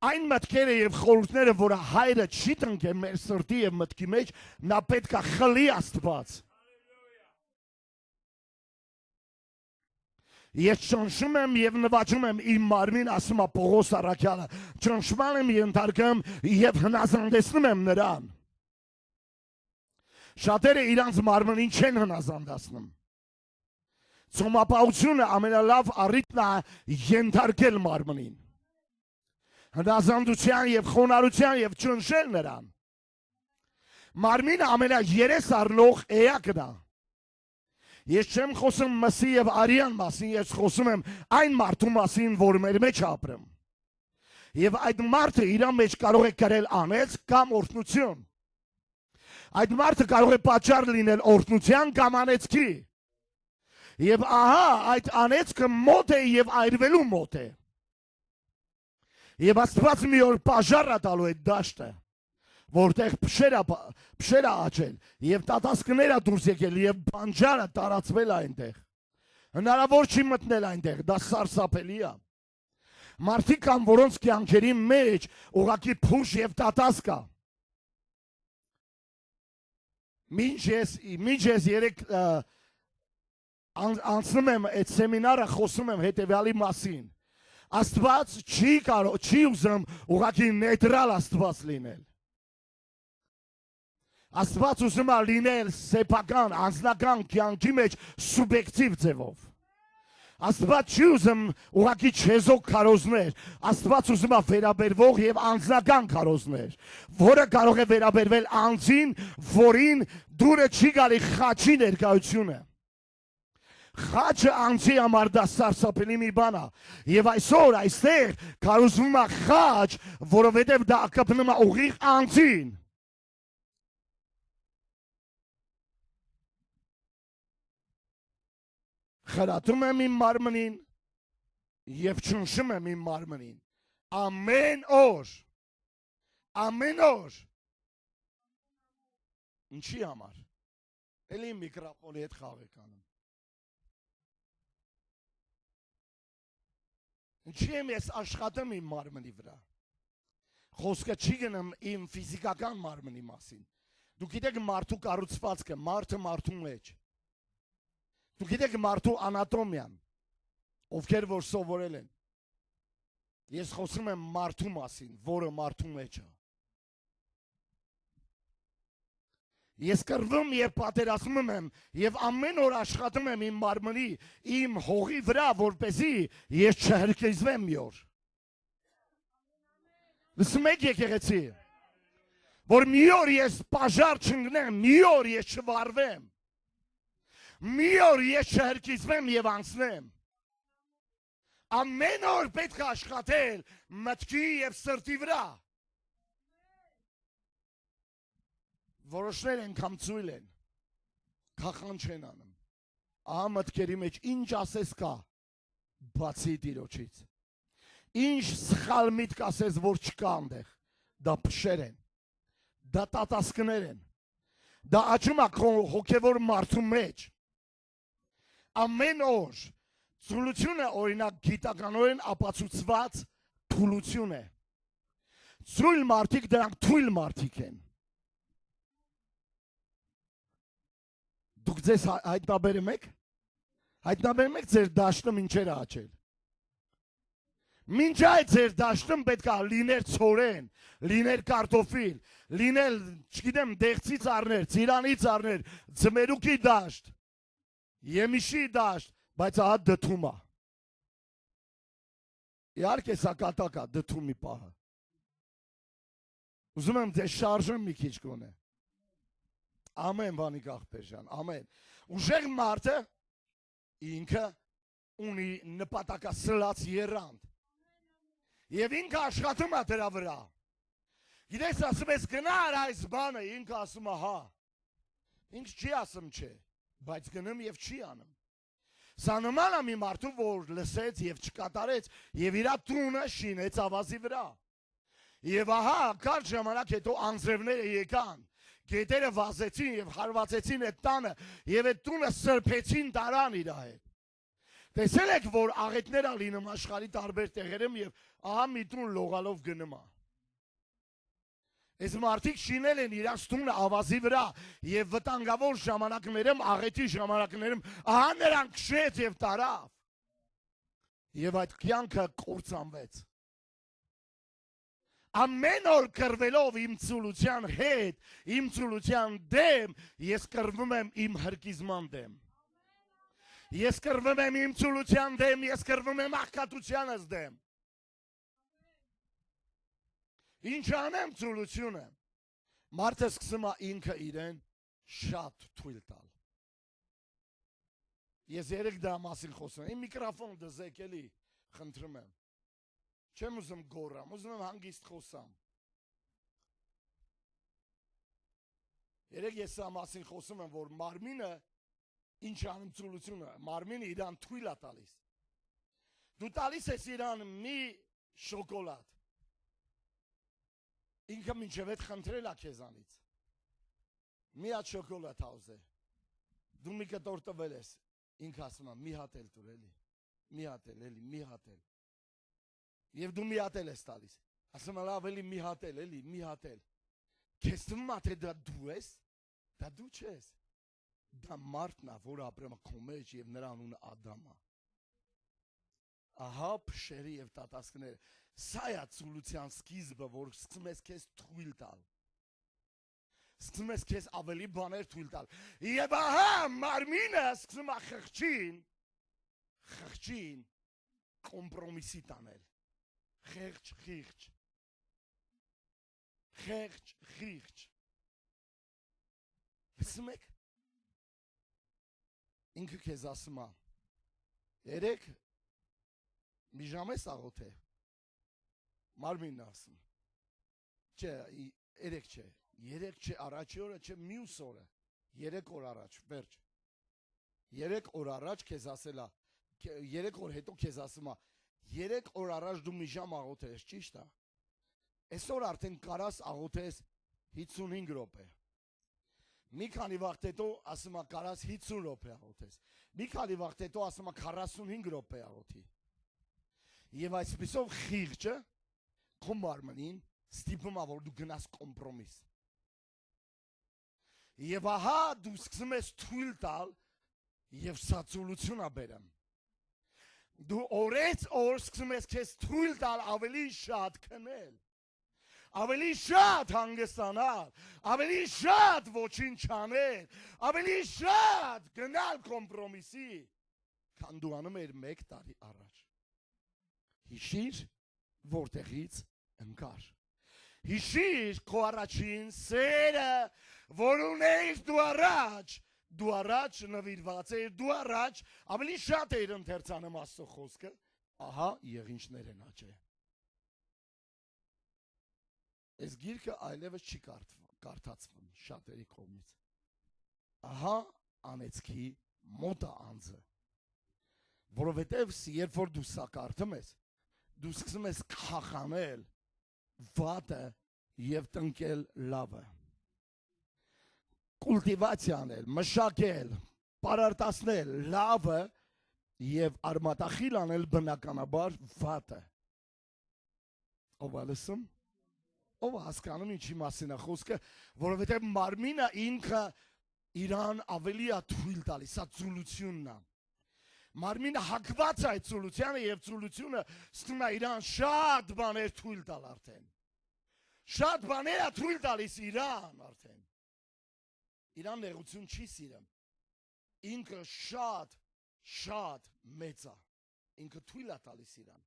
Այն մտքերը եւ խորհուրդները, որ հայրը չի տնկե մեր սրտի եւ մտքի մեջ, նա պետք է խլի Աստված։ Ես ճնշում եմ եւ նվաճում եմ իմ մարմին, ասում է Պողոս Առաքյալը, ճնշման եմ ենթարկում եւ հնազանդեցնում եմ նրան։ Շատերը իրանց մարմնին չեն հնազանդացնում։ Ծոմապահությունը ամենալավ առիթն է ենթարկել մարմնին։ Հնազանդության եւ խոնարհության եւ ճնշել նրան։ Մարմինը ամենաերես առնող էակն է։ Ես չեմ խոսում Մսի եւ Արիան մասին, ես խոսում եմ այն մարդու մասին, որ մեր մեջ ապրում։ Եվ այդ մարդը իր մեջ կարող է կրել անեծ կամ օրհնություն։ Այդ մարդը կարող է պատճառ լինել օրհնության կամ անեծքի։ Եվ ահա այդ անեծքը մոտ է եւ այրվելու մոտ է։ Եվ Աստված մի օր պաժարը տալու այդ դաշտը, որտեղ փշերը աճել, եւ տատասկները դուրս եկել, եւ բանջարը տարածվել այնտեղ։ Հնարավոր չի մտնել այնտեղ, դա սարսափելի է։ Մարդիկ կան, որոնց կյանքերի մեջ ուղղակի փուշ եւ տատասկ կա։ Մինչ ես երեք անցնում եմ այդ սեմինարը, խոսում եմ հետեւյալի մասին։ Աստված չի ուզում ուղղակի նեյտրալ Աստված լինել։ Աստված ուզում է լինել սեփական, անձնական կյանքի մեջ սուբյեկտիվ ձևով։ Աստված չի ուզում ուղղակի չեզոք քարոզներ, Աստված ուզում է վերաբերվող եւ անձնական քարոզներ, որը կարող է վերաբերվել անձին, որին դուրը չի գալի խաչի ներկայությունը։ Խաչը անձի համար դա սարսափելի մի բան է։ Եվ այսօր այստեղ քարոզվում է խաչ, որովհետև դա կապնում է ուղիղ անձին։ Խրատում եմ իմ մարմնին եւ ճնշում եմ իմ մարմնին։ Ամեն օր։ Ամեն օր։ Ինչի համար։ Էլի միկրոֆոնի հետ խաղ եք անում։ Ինչի եմ ես աշխատում իմ մարմնի վրա։ Խոսքը չի գնում իմ ֆիզիկական մարմնի մասին։ Դուք գիտեք մարդու կառուցվածքը, մարդը մարդու մեջ։ Դուք գիտեք մարդու անատոմիան, ովքեր որ սովորել են։ Ես խոսում եմ մարդու մասին, որը մարդու մեջ է։ Ես կռվում եւ պատերազմում եմ եւ ամեն օր աշխատում եմ իմ մարմնի, իմ հողի վրա, որպեսզի ես չհրկիզվեմ մի օր։ Լսում եք եկեղեցի, որ մի օր ես պաժար չընկնեմ, մի օր ես չվարվեմ, մի օր ես չհրկիզվեմ եւ անցնեմ։ Ամեն օր պետք է աշխատել մտքի եւ սրտի վրա։ Որոշներ անգամ ծույլ են, քախան չեն անում։ Ահա մտքերի մեջ ինչ ասես կա, բացի Տիրոջից։ Ինչ սխալ միտք ասես, որ չկա այնտեղ, դա փշեր են, դա տատասկներ են, դա աճում է քո հոգևոր մարդու մեջ։ Ամեն օր ծուլությունը օրինակ գիտականորեն ապացուցված թուլություն է։ Ծույլ մարդիկ դրանք թույլ մարդիկ են։ Դուք ձեզ հայտնաբերում եք։ Հայտնաբերում եք ձեր դաշտում ինչեր է աճել։ Մինչ այդ ձեր դաշտում պետք է լիներ ցորեն, լիներ կարտոֆիլ, լինել, չգիտեմ, դեղցի ծառներ, ծիրանի ծառներ, ձմերուկի դաշտ, եմիշի դաշտ, բայց ահա դդում է։ Իհարկե սա կատակ է, դդումի պահը։ Ուզում եմ ձեզ շարժեմ մի քիչ գոնե։ Ամեն բանի աղբեր ջան, ամեն։ Ուժեղ մարդը ինքը ունի նպատակասլաց երանգ։ Եվ ինքը աշխատում է դրա վրա։ Գիտես, ասում ես գնա արա այս բանը, ինքը ասում է հա։ Ինքը չի ասում չէ։ բայց գնում եւ չի անում։ Սա նման է մի մարդու, որ լսեց եւ չկատարեց եւ իր տունը շինեց ավազի վրա։ Եվ ահա կարճ ժամանակ հետո անձրևները եկան, գետերը վազեցին եւ հարվածեցին այդ տանը եւ այդ տունը սրբեցին տարան իր հետ։ Տեսել եք, որ աղետներ ալինում աշխարհի տարբեր տեղերում եւ ահա մի տուն լողալով գնում է։ Այս մարդիկ շինել են իրաց տունը ավազի վրա եւ վտանգավոր ժամանակներում, աղետի ժամանակներում ահա նրան քշեց եւ տարավ։ Եվ այդ կյանքը կործանվեց։ Ամեն օր կռվելով իմ ծուլության հետ, իմ ծուլության դեմ, ես կռվում եմ իմ հրկիզման դեմ։ Ես կռվում եմ իմ ծուլության դեմ, ես կռվում եմ աղքատությանս դեմ։ Ինչ անեմ ծուլությունը։ Մարդը սկսում է ինքը իրեն շատ թույլ տալ։ Ես երեք դա մասին խոսում եմ։ Իմ միկրոֆոն դզեք էլի, խնդրում եմ։ Չեմ ուզում գոռամ, ուզում եմ հանգիստ խոսամ։ Երեք ես սա մասին խոսում եմ, որ մարմինը ինչ անում ծուլությունը, մարմինը իրան թույլ է տալիս։ Դու տալիս ես իրան մի շոկոլադ։ Ինքը մինչև այդ խնդրել է քեզանից։ Մի հատ շոկոլադ ուզե։ Դու մի կտոր տվել ես, ինքը ասում է մի հատ էլ տուր էլի։ Մի հատ էլ էլի, մի հատ էլ։ Եվ դու մի հատ էլ ես տալիս։ Ասում է լավ էլի մի հատ էլ էլի, մի հատ էլ։ Քեզ թվում է թե դա դու ես, դա դու չես։ Դա մարդն է, որ ապրում է քո մեջ եւ նրա անունը Ադամ է։ Ահա փշերի եւ տատասկները։ Սա է ծուլության սկիզբը, որ սկսում ես քեզ թույլ տալ։ Սկսում ես քեզ ավելի բաներ թույլ տալ։ Եվ ահա մարմինը սկսում է խղճին կոմպրոմիսի տանել։ Խեղճ։ Լսում եք։ Ինքը քեզ ասում է. երեք մի ժամ ես աղոթե։ Մարմինն ասում։ Չէ, երեք չէ, առաջի օրը չէ, մյուս օրը։ 3 օր առաջ, վերջ։ 3 օր առաջ քեզ ասելա, 3 օր հետո քեզ ասում է, 3 օր առաջ դու մի ժամ աղոթես, ճիշտ է։ Այսօր արդեն կարաս աղոթես 55 րոպե։ Մի քանի վաղ հետո ասում է կարաս 50 րոպե աղոթես։ Մի քանի վաղ հետո ասում է 45 րոպե աղոթի։ Եվ այսպիսով խիղճը քո մարմնին ստիպում է, որ դու գնաս կոմպրոմիս։ Եվ ահա դու սկսում ես թույլ տալ եւ սա ծուլություն է բերում։ Դու օրեց օր սկսում ես քեզ թույլ տալ ավելի շատ քնել, ավելի շատ հանգստանալ, ավելի շատ ոչինչ անել, ավելի շատ գնալ կոմպրոմիսի, քան դու անում ես 1 տարի առաջ։ Հիշիր, որտեղից ընկար։ Հիշիր քո առաջին սերը, որ ունեիր դու առաջ նվիրված էիր, դու առաջ ավելի շատ էիր ընթերցանում Աստծո խոսքը, ահա եղինջներ են աճել։ Այս գիրքը այլևս չի կարդացվում շատերի կողմից։ Ահա անեծքի մոտ է անձը, որովհետև երբ որ դու սա կարդում ես, դու սկսում ես խախանել վատը եւ տնկել լավը։ Կուլտիվացիա անել, մշակել, պարարտացնել լավը եւ արմատախիլ անել բնականաբար վատը։ Ով է լսում։ Ով է հասկանում ինչի մասին է խոսքը, որովհետեւ մարմինը ինքը իրան ավելի է թույլ տալիս, սա ծուլությունն է։ Մարմինը հակված է այդ ծուլությանը եւ ծուլությունը ստում է իրան շատ բաներ թույլ տալ արդեն։ Շատ բաներ է թույլ տալիս իրան արդեն։ Իրան նեղություն չի սիրում։ Ինքը շատ մեծ է։ Ինքը թույլ է տալիս իրան։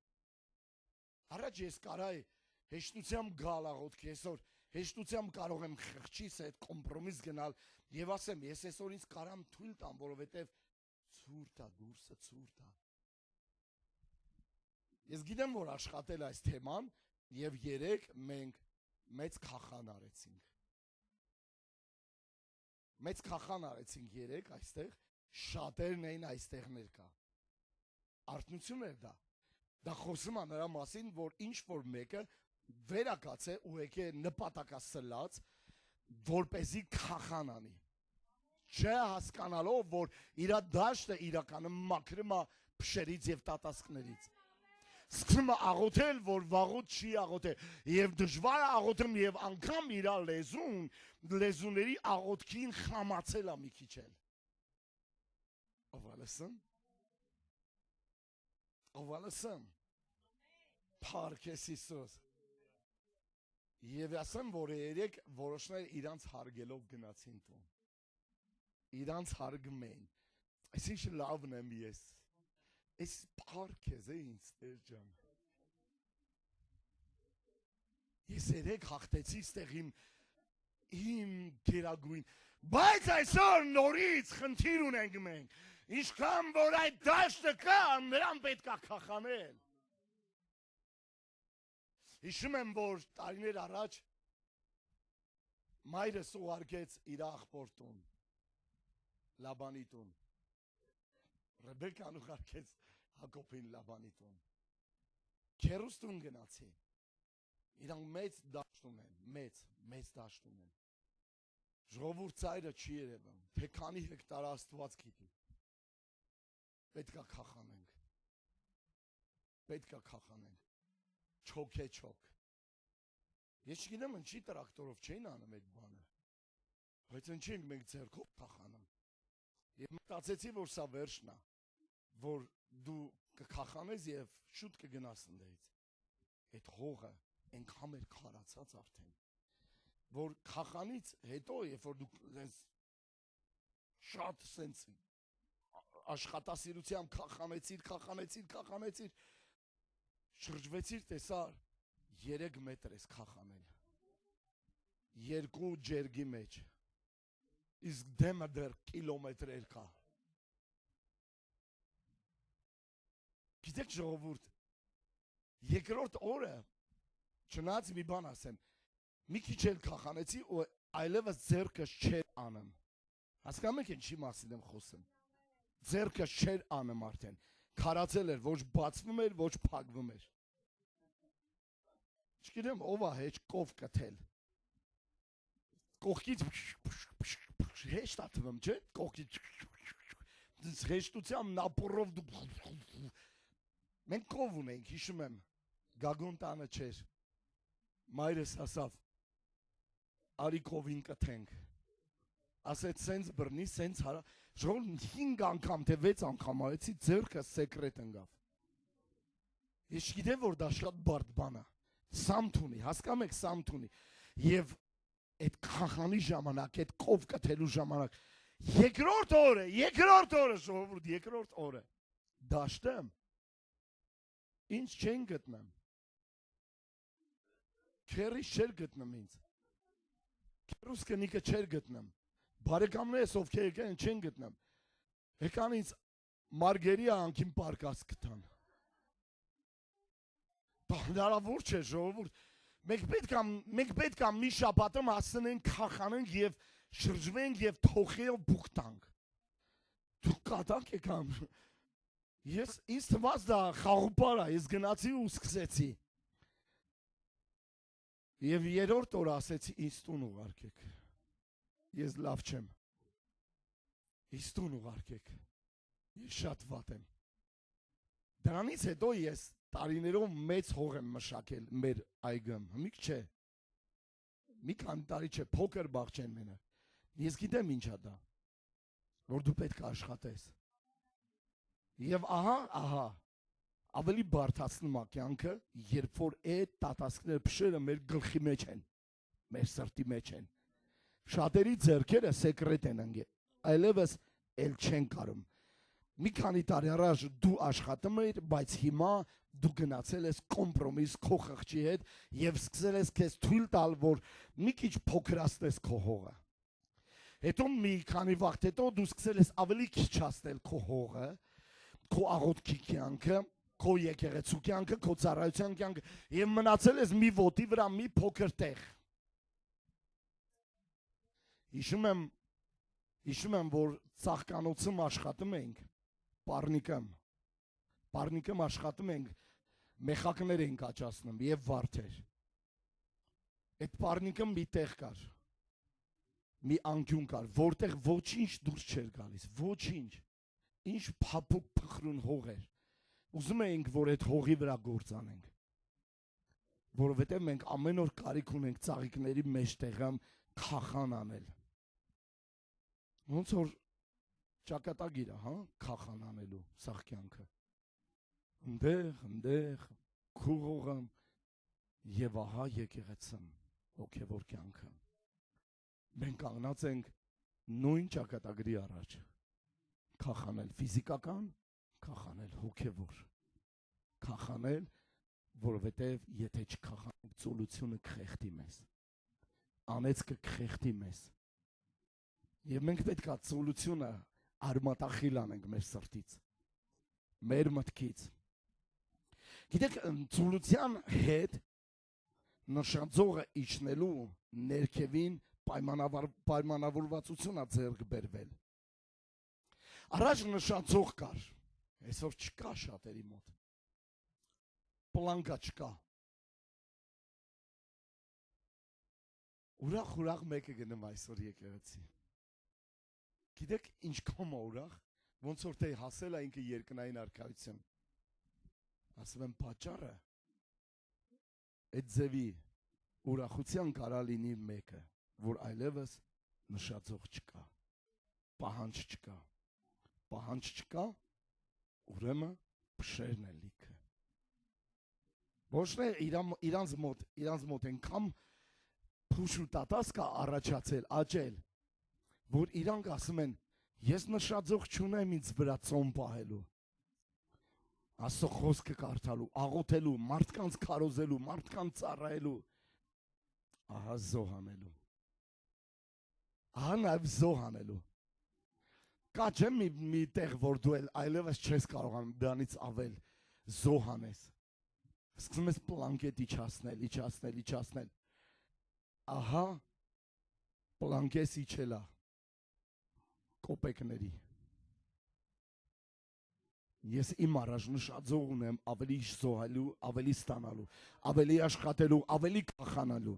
Առաջ ես կարայի հեշտությամբ գալ աղոթքի, այսօր հեշտությամբ կարող եմ խղճիս հետ կոմպրոմիս գնալ եւ ասեմ, ես այսօր ինձ կարամ թույլ տամ, որովհետեւ ցուրտ է, դուրսը ցուրտ է։ Ես գիտեմ, որ աշխատել այս թեման եւ երեք մենք մեծ քախան արեցինք։ մեծ քախան արեցինք երեք այստեղ, շատերն էին այստեղ ներկա։ Արթնություն էր դա։ Դա խոսում է նրա մասին, որ ինչ որ մեկը վերակացե ու եկե նպատակասլաց, որպեսզի քախան անի։ Չէ հասկանալով, որ իր դաշտը իրականում մաքրում է փշերից եւ տատասկներից։ Սկսում է աղոթել, որ վաղուց չի աղոթել, եւ դժվար է աղոթում եւ անգամ իր լեզուների աղոթքին խամացել է մի քիչ էլ։ Ով ալսն։ Ով ալսն։ Փառքես Հիսուս։ Եվ ասեմ, որ երեք որոշներ իրանց հարգելով գնացին տուն։ Իրանց հարգում էին։ Այսինքն լավն եմ ես։ Այս փառքես է ինձ Տեր ջան։ Ես երեք հաղթեցի ստեղ իմ գերագույն, բայց այսօր նորից խնդիր ունենք մենք։ Ինչքան որ այդ դաշտը կա, նրան պետք է քախանել։ Հիշում եմ, որ տարիներ առաջ մայրս ուղարկեց իր աղբոր տուն, Լաբանի տուն։ Ռեբեկան ուղարկեց Հակոբին Լաբանի տուն։ Քերուս տուն գնացի։ Իրանք մեծ դաշտ ունեն, մեծ դաշտ ունեն։ Ժողովուրդ ծայրը չի երևում, թե քանի հեկտար Աստված գիտի։ Պետք է քախանենք։ Պետք է քախանենք։ Չոք։ Ես չգիտեմ ինչի տրակտորով չէին անում այդ բանը։ Բայց ինչենք մենք ձեռքով քախանանք։ Եվ մտածեցի, որ սա վերջն է, որ դու կքախանես եւ շուտ կգնաս ընդից։ Այդ հողը այնքան էր քարացած արդեն, որ քախանից հետո, երբ որ դու այնս շատ սենց աշխատասիրությամբ քախանեցիր, շրջվեցիր, տեսար 3 մետր ես քախանել։ 2 ջերգի մեջ։ Իսկ դեմը դեռ կիլոմետրեր կա։ Գիտեք ժողովուրդ, երկրորդ օրը չնայած մի բան ասեմ, մի քիչ էլ քախանեցի ու այլևս ձեռքս չէր անում։ Հասկանում եք ինչի մասին եմ խոսում։ Ձեռքս չէր անում արդեն։ Քարացել էր, ոչ բացվում էր, ոչ փակվում էր։ Չգիտեմ ով է հեչ կով կթել։ Կողքից հեշտ է թվում, չէ՞, կողքից հեշտությամբ նապորով մենք կով ունենք, հիշում եմ, Գագոն տանը չէր, մայրս ասավ, արի կովին կթենք, ասեց սենց բրնի, սենց հարա, ժողովուրդ 5 անգամ, թե 6 անգամ արեցի, ձեռքը սեկրետ ընկավ։ Ես չգիտեմ, որ դա շատ բարդ բան է, սամթ ունի, հասկանում եք սամթ ունի, եւ այդ քախանի ժամանակ, այդ կով կթելու ժամանակ, երկրորդ օրը, ժողովուրդ, երկրորդ օրը, դաշտեմ, ինձ չեն գտնեմ, քերիս չեր գտնում ինձ, քերուս կնիկը չեր գտնում, բարեկամներս ովքեր եկան չեն գտնում, եկան ինձ Մարգերիա անկին պարկաս գտան, հնարավոր չէ ժողովուրդ, մենք պետք է մի շաբաթում հասնենք, քախանենք եւ շրջվենք եւ թողել բուխտանք։ Դու կատակ եկամ։ Ինձ թվաց դա խաղուպար է, ես գնացի ու սկսեցի։ Եվ երրորդ օրը ասեցի ինձ տուն ուղարկեք։ Ես լավ չեմ։ Ինձ տուն ուղարկեք։ Ես շատ վատ եմ։ Դրանից հետո ես տարիներով մեծ հող եմ մշակել մեր այգում, հմիք չէ։ Մի քանի տարի չէ, փոքր բաղ չեն մենակ։ Ես գիտեմ ինչ է դա, որ դու պետք է աշխատես։ Եվ ահա, ավելի բարդացնում է կյանքը, երբ որ այդ տատասկները փշերը մեր գլխի մեջ են, մեր սրտի մեջ են։ Շատերի ձեռքերը սեկրետ են ընկել, այլևս էլ չեն կարում։ Մի քանի տարի առաջ դու աշխատում էիր, բայց հիմա դու գնացել ես կոմպրոմիս քո խղճի հետ եւ սկսել ես քեզ թույլ տալ, որ մի քիչ փոքրացնես քո հողը։ Հետո մի քանի վաղ հետո դու սկսել ես ավելի քիչացնել քո հողը, քո աղոթքի կյանքը, քո եկեղեցու կյանքը, քո ծառայության կյանքը եւ մնացել ես մի ոտի վրա մի փոքր տեղ։ Հիշում եմ Հիշում եմ, որ ծաղկանոցում աշխատում ենք, պարնիկում աշխատում ենք, մեխակներ ենք աճացնում և վարդեր։ Այդ պարնիկում մի տեղ կար, մի անկյուն կար, որտեղ ոչինչ դուրս չէր գալիս, ոչինչ, ինչ փափուկ փխրուն հող էր։ Ուզում էինք, որ այդ հողի վրա գործ անենք, որովհետև մենք ամեն օր կարիք ունենք ծաղիկների մեջտեղում քախան անել։ Ոնց որ ճակատագիր է, հա, քախան անելու սաղ կյանքը։ Ընդեղ, քուղողը և ահա եկեղեցին, հոգևոր կյանքը։ Մենք կանգնած ենք նույն ճակատագրի առաջ, քախանել ֆիզիկական, քախանել հոգևոր, քախանել, որովհետև եթե չքախանենք ծուլությունը կխեղդի մեզ, անեծքը կխեղդի մեզ, և մենք պետք է ծուլությունը արմատախիլ անենք մեր սրտից, մեր մտքից։ Գիտեք, ծուլության հետ նշանձողը իջնելու ներքևին պայմանավորվածություն է ձեռք բերվել։ Առաջ նշանձող կար, այսօր չկա շատերի մոտ, պլանկա չկա։ Ուրախ մեկը գնում այսօր եկեղեցի։ Գիտեք ինչքան է ուրախ, ոնց որ թե հասել է ինքը երկնային արքայություն։ Ասում եմ պատճառը, այդ ձևի ուրախության կարա լինի մեկը, որ այլևս նշաձող չկա, պահանջ չկա, ուրեմն փշերն են լիքը։ Ոչ թե իրանց մոտ ենքամ փուշ ու տատաս կա առաջացել, աճել, որ իրանք ասում են, ես նշաձող չունեմ ինձ վրա ծոմ պահելու, Աստծո խոսքը կարդալու, աղոթելու, մարդկանց քարոզելու, մարդկանց ծառայելու, ահա զոհ անելու։ Ահա նաև զոհ անելու։ Կա չէ մի տեղ, որ դու այլևս չես կարողանում դրանից ավել զոհ անես։ Սկսում ես պլանկետ իջացնել։ Ահա պլանկես իջելա կոպեկների։ Ես իմ առաջ նշաձող ունեմ ավելի զոհելու, ավելի ստանալու, ավելի աշխատելու, ավելի կախանալու։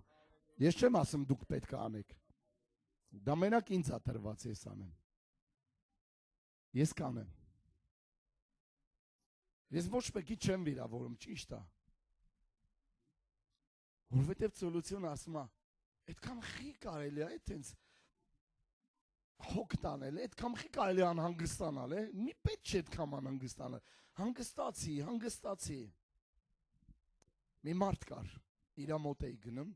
Ես չեմ ասում դուք պետք է անեք։ Դա մենակ ինձ է տրված ես անեմ։ Ես կանեմ։ Ես ոչ մեկի չեմ վիրավորում, ճիշտ է։ Որովհետև ծուլությունը ասում է, այդքան խի կարելի է այդտենց հոգ տանել, այդքան խի կարելի է անհանգստանալ, մի պետք չէ այդքան անհանգստանալ, հանգստացի։ Մի մարդ կար, իրա մոտ էի գնում,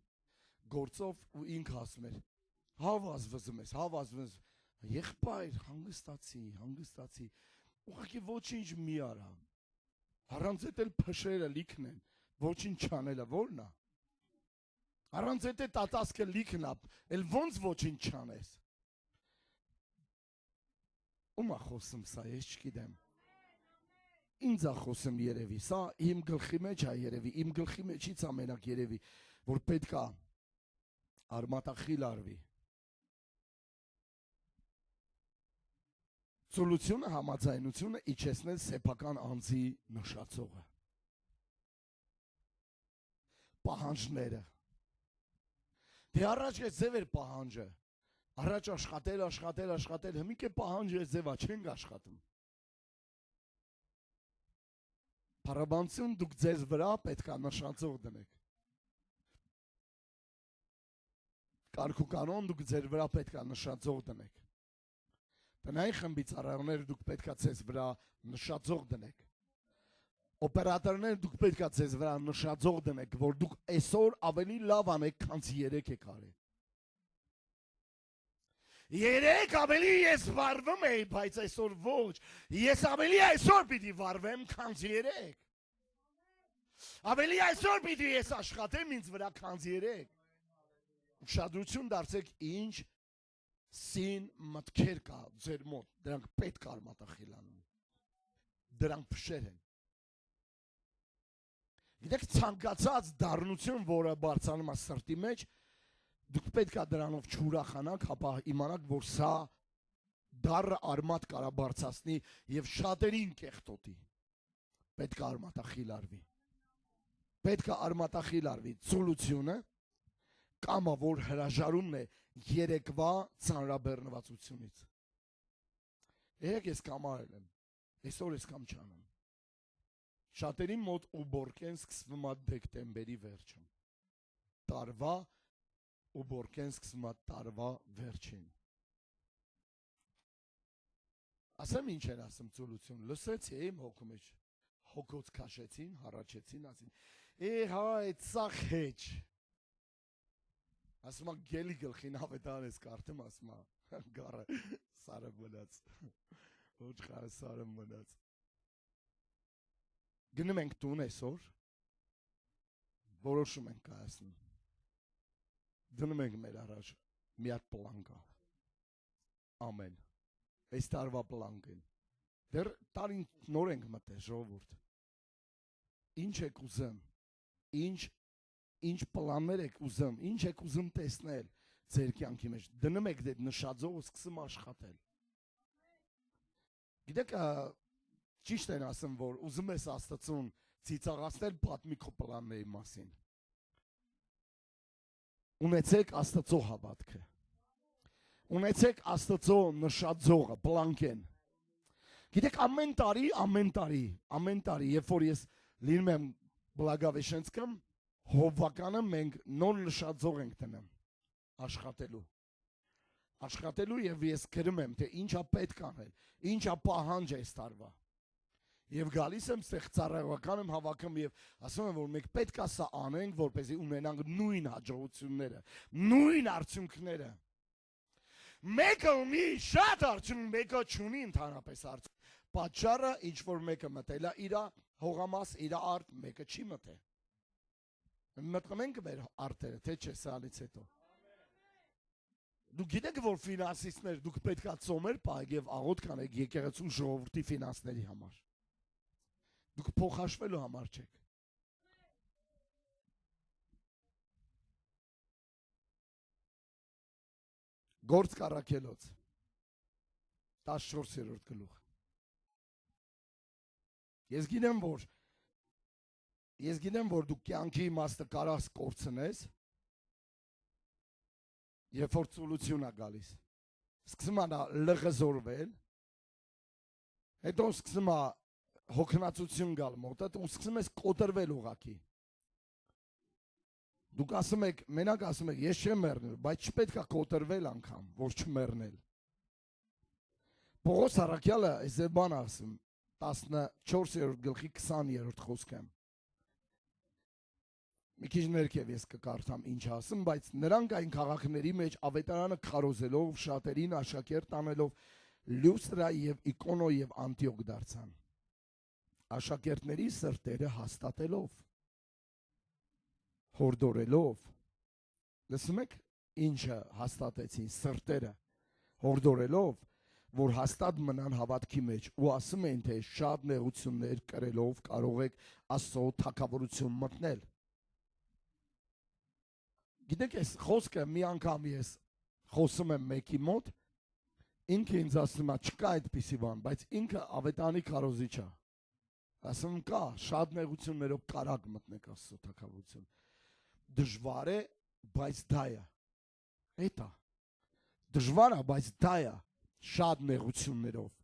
գործով ու ինքը ասում էր, հավազ վզում ես, եղբայր, հանգստացի, ուղղակի ոչինչ մի արա, առանց էդ էլ փշերը լիքն են, ոչինչ չանելը որն է, առանց էդ էլ տատասկը լիքն է, էլ ոնց ոչինչ չանես, ում է խոսում սա, ես չգիտեմ, ինձ է խոսում երևի, սա իմ գլխի մեջ է երևի, իմ գլխի մեջից ամենակ երևի, որ պետք է արմատախիլ արվի, ծուլությունը համաձայնությունը իջեցնել սեփական անձի նշացողը։ Պահանջները։ Դե առաջ ես ձև էր պահանջը։ Առաջ աշխատել, հմիկ է պահանջը ես ձևա չենք աշխատում։ Փառաբանություն դուք ձեզ վրա պետք է նշացող դնեք։ Կարգ ու կանոն դուք ձեր վրա պետք է նշացող դնեք։ Տնային խմբի ծառայողներ դուք պետք է ձեզ վրա նշաձող դնեք։ Օպերատորներ դուք պետք է ձեզ վրա նշաձող դնեք, որ դուք այսօր ավելի լավ անեք, քան երեկ եք արել։ Երեկ ավելի ես վարվում էի, բայց այսօր ոչ։ Ես ավելի այսօր պիտի վարվեմ, քան երեկ։ Ավելի այսօր պիտի ես աշխատեմ ինձ վրա, քան երեկ։ Ուշադրություն դարձեք ինչ սին մտքեր կա ձեր մոտ, դրանք պետք արմատախիլ անում, դրանք փշեր են։ Գիտեք ցանկացած դառնություն, որը բարձրանում է սրտի մեջ, դուք պետք է դրանով չուրախանաք, ապա իմանաք, որ սա դառը արմատ կարա բարձրացնի եւ շատերին կեղտոտի։ Պետք է արմատախիլ արվի։ Պետք է արմատախիլ արվի ծուլությունը կամա որ հրաժարումն է երեկվա ծանրաբեռնվածությունից։ Երեք ես կամ արել եմ, այսօր ես կամ չանեմ։ Շատերի մոտ ուբորկեն սկսվում է դեկտեմբերի վերջում։ Տարվա ուբորկեն սկսվում է տարվա վերջին։ Ասեմ ինչ են ասում ծուլություն, լսեցի իմ հոգու մեջ, հոգոց քաշեցին, հառաչեցին, ասին, հա այդ սաղ հեչ։ Ասում է գելի գլխին ավետան ես կարդում, ասում է գարը սարը մնաց, ոչ խարը սարը մնաց։ Գնում ենք տուն այսօր, որոշում ենք կայացնում, դնում ենք մեր առաջ մի հատ պլան կա, ամեն, այս տարվա պլանկին, դեռ տարին նոր ենք մտել ժողովուրդ, ինչ եք ուզեմ, ինչ պլաններ եք ուզեմ, ինչ եք ուզում տեսնել ձեր կյանքի մեջ, դնում եք դետ նշածով ու սկսում աշխատել։ Գիտեք, ճիշտ են ասում, որ ուզում ես Աստծուն ծիծաղացնել պատմի քո պլանների մասին։ Ունեցեք Աստծո հավատքը։ Ունեցեք Աստծո նշածողը, պլանկեն։ Գիտեք, ամեն տարի, երբ որ ես լինում եմ Բլագավեշենցկում, հովվականը մենք նոր նշածող ենք դնում աշխատելու եւ ես գրում եմ, թե ինչա պետք անել, ինչա պահանջ է այս տարվա։ Եվ գալիս եմ ստեղ ծառայողական եմ հավաքում եւ ասում եմ, որ մենք պետք է սա անենք, որպեսզի ունենանք նույն հաջողությունները, նույն արդյունքները։ Մեկը ունի շատ արդյունք, մեկը չունի ընդհանրապես արդյունք։ Պատճառը ինչ որ մեկը մտել է իր հողամաս, իր արդ, մեկը չի մտել։ Մտնում ենք մեր արդերը, թե չէ սալից հետո։ Դուք գիտեք, որ ֆինանսիստներ, դուք պետք է ծոմեր պահեք եւ աղոթ կանեք եկեղեցու ժողովրդի ֆինանսների համար։ Դուք փոխհաշվելու համար չեք։ Գործ Առաքելոց 14-րդ գլուխ։ Ես գիտեմ, որ դուք կյանքի իմաստը կարաս կորցնես, երբ որ ծուլություն է գալիս։ Սկսում է լղզորվել, հետո սկսում է հոգնածություն գալ մոտդ ու սկսում ես կոտրվել ուղակի։ Դուք ասում եք, մենակ ասում եք, ես չեմ մեռնել, բայց չպետք է կոտրվել անգամ, որ չմեռնել։ Պողոս առաքյալը այս բան ասում 14-րդ գլխի 20-րդ խոսքը։ Մի քիչ ներքև ես կկարդամ ինչ ասում, բայց նրանք այն քաղաքների մեջ ավետարանը քարոզելով, շատերին աշակերտ անելով, Լյուստրա եւ Իկոնո եւ Անտիոք դարձան։ Աշակերտների սրտերը հաստատելով, հորդորելով, լսում եք ինչը հաստատեցին սրտերը, հորդորելով, որ հաստատ մնան հավատքի մեջ ու ասում են, թե շատ նեղություններ կրելով կարող եք Աստծո թագավորություն մտնել։ Գիտեք, այս խոսքը մի անգամ ես խոսում եմ մեկի մոտ, ինքը ինձ ասում է, չկա այդպիսի բան, բայց ինքը ավետանի քարոզիչ է։ Ասում կա, շատ նեղություններով կարակ մտնեք Աստծո թագավորություն։ Դժվար է, բայց դա է։ Էտա։ Դժվար է, բայց դա է, շատ նեղություններով։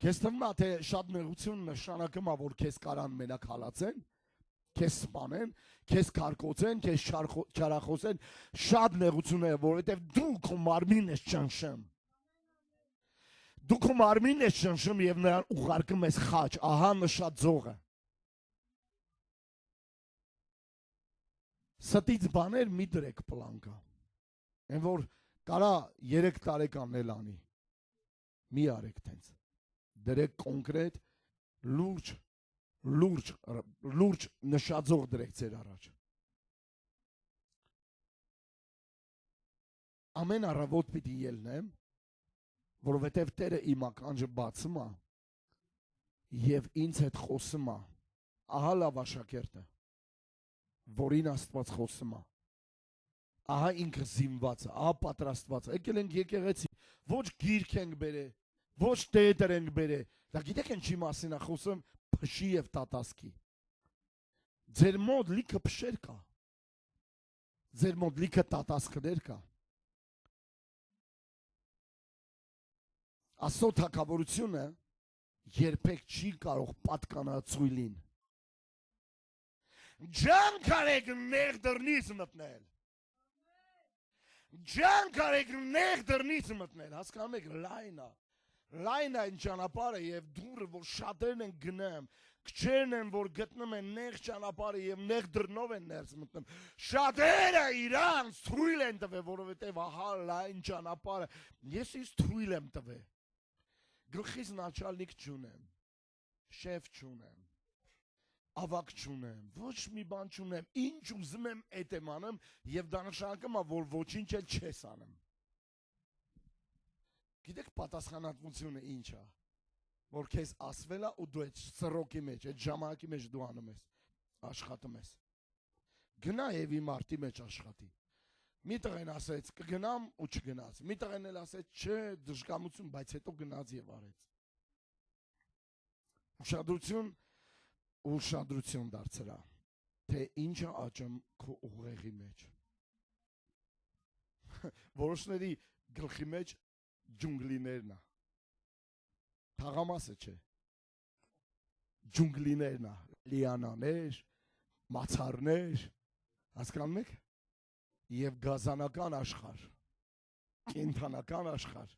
Քեզ թվում է, թե շատ նեղություն նշանակում է, որ քեզ կարան մենակ հալածեն, քեզ սպանեն, քեզ կարկոցեն, քեզ չարախոսեն, շատ նեղություն է, որովհետև դու քո մարմինն ես ճնշում։ Դու քո մարմինն ես ճնշում եւ նրան ուղարկում ես խաչ, ահա նշածողը։ Ստից բաներ մի դրեք պլանկա։ Այն որ կարա 3 տարեկան էլ անի։ Մի արեք տենց։ Դրեք կոնկրետ լուրջ նշածող դրեք ձեր առաջ։ Ամեն առավոտ պիտի ելնեմ, որովհետև Տերը իմ ականջը բացում է եւ ինձ հետ խոսում է։ Ահա լավ աշակերտը, որին Աստված խոսում է։ ահա ինքը զինված է, ահա պատրաստված է։ Եկել ենք եկեղեցի, ոչ գիրք ենք բերել, ոչ տետր ենք բերել։ Դա գիտեք ինչի մասին է խոսում, փշի եւ տատասկի։ Ձեր մոտ լիքը փշեր կա։ Ձեր մոտ լիքը տատասկներ կա։ Աստծո թագավորությունը երբեք չի կարող պատկանալ ծույլին։ Ջան կարեք նեղ դռնից մտնել։ Ջան կարեք նեղ դռնից մտնել, հասկանում եք, լայն այն ճանապարհը եւ դուրը, որ շատերն են գնում, քչերն են, որ գտնում են նեղ ճանապարհը եւ նեղ դռնով են ներս մտնում։ Շատերը իրանց թույլ են տվել, որովհետեւ ահա լայն ճանապարհը, ես ինձ թույլ եմ տվել։ Գլխիս նաչալնիկ չունեմ, շեֆ չունեմ, ավակ չունեմ, ոչ մի բան չունեմ, ինչ ուզում եմ էդ եմ անում եւ դա նշանակում է, որ ոչինչ էլ չես անում։ Գիտեք պատասխանատվությունը ինչ է, որ քեզ ասվել է ու դու այդ սրոկի մեջ, այդ ժամանակի մեջ դու անում ես, աշխատում ես։ Գնա եւ իմ արտի մեջ աշխատի։ Մի տղեն ասեց կգնամ ու չգնաց, մի տղեն էլ ասեց չէ դժկամություն, բայց հետո գնաց եւ արեց։ Ուշադրություն դարձրա, թե ինչ է աճում քո ուղեղի մեջ։ Որոշների գլխի մեջ ջունգլիներն է։ Թաղամասը չէ։ Ջունգլիներն է, լիանաներ, մացառներ, հասկանում եք։ Եվ գազանական աշխարհ, կենդանական աշխարհ։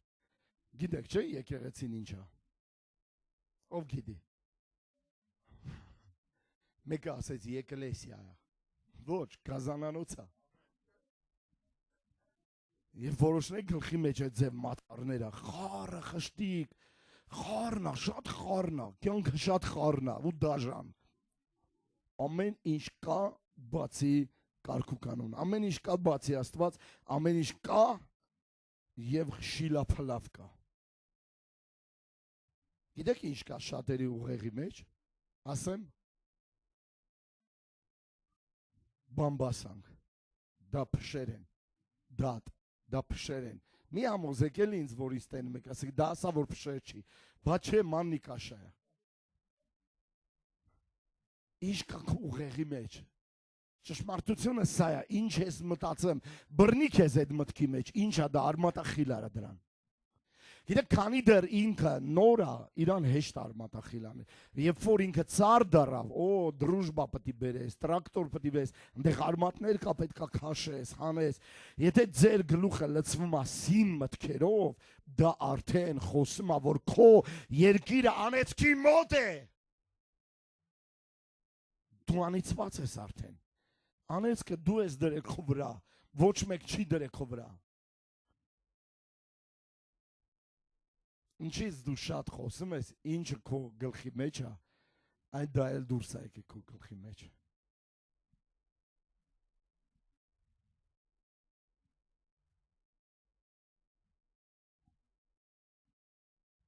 Գիտեք չէ եկեղեցին ինչ է։ Ով գիտի։ Մեկը ասեց եկլեսիա է։ Ոչ, գազանանոց է։ Եվ որոշների գլխի մեջ է ձև մատառները, խառը, խշտիկ, խառն է, շատ խառն է, կյանքը շատ խառն է, ու դաժան։ Ամեն ինչ կա բացի կարգու կանոն, ամեն ինչ կա բացի Աստված, ամեն ինչ կա եւ շիլափլավ կա։ Գիտեք ինչ կա շատերի ուղեղի մեջ, ասեմ, բամբասանք, դա փշեր են, դա փշեր են, մի ամոզեկել ինձ, որ ինձ տենում եք, ասեք, դա ասա, որ փշեր չի, բա չէ, մաննի կաշա է։ Ինչ կա քո ուղեղի մեջ, ճշմարտությունը սա է, ինչ ես մտածում, բռնի քեզ այդ մտքի մեջ, ինչ է դա արմատախիլարը դրան։ Գիտեք, քանի դեռ ինքը նոր է, իրան հեշտ արմատախիլ անել։ Երբ որ ինքը ծառ դառավ, դրուժբա պետք է բերես, տրակտոր պետք է բերես, այնտեղ արմատներ կա, պետք է քաշես, հանես։ Եթե ձեր գլուխը լցվում է սին մտքերով, դա արդեն խոսում է, որ քո երկիրը անեծքի մոտ է։ Դու անիծված ես արդեն։ Անեծքը դու ես դրել քո վրա, ոչ մեկ չի դրել քո վրա։ Ինչից դու շատ խոսում ես, ինչը քո գլխի մեջ է, այն դա էլ դուրս է եկել քո գլխի մեջ։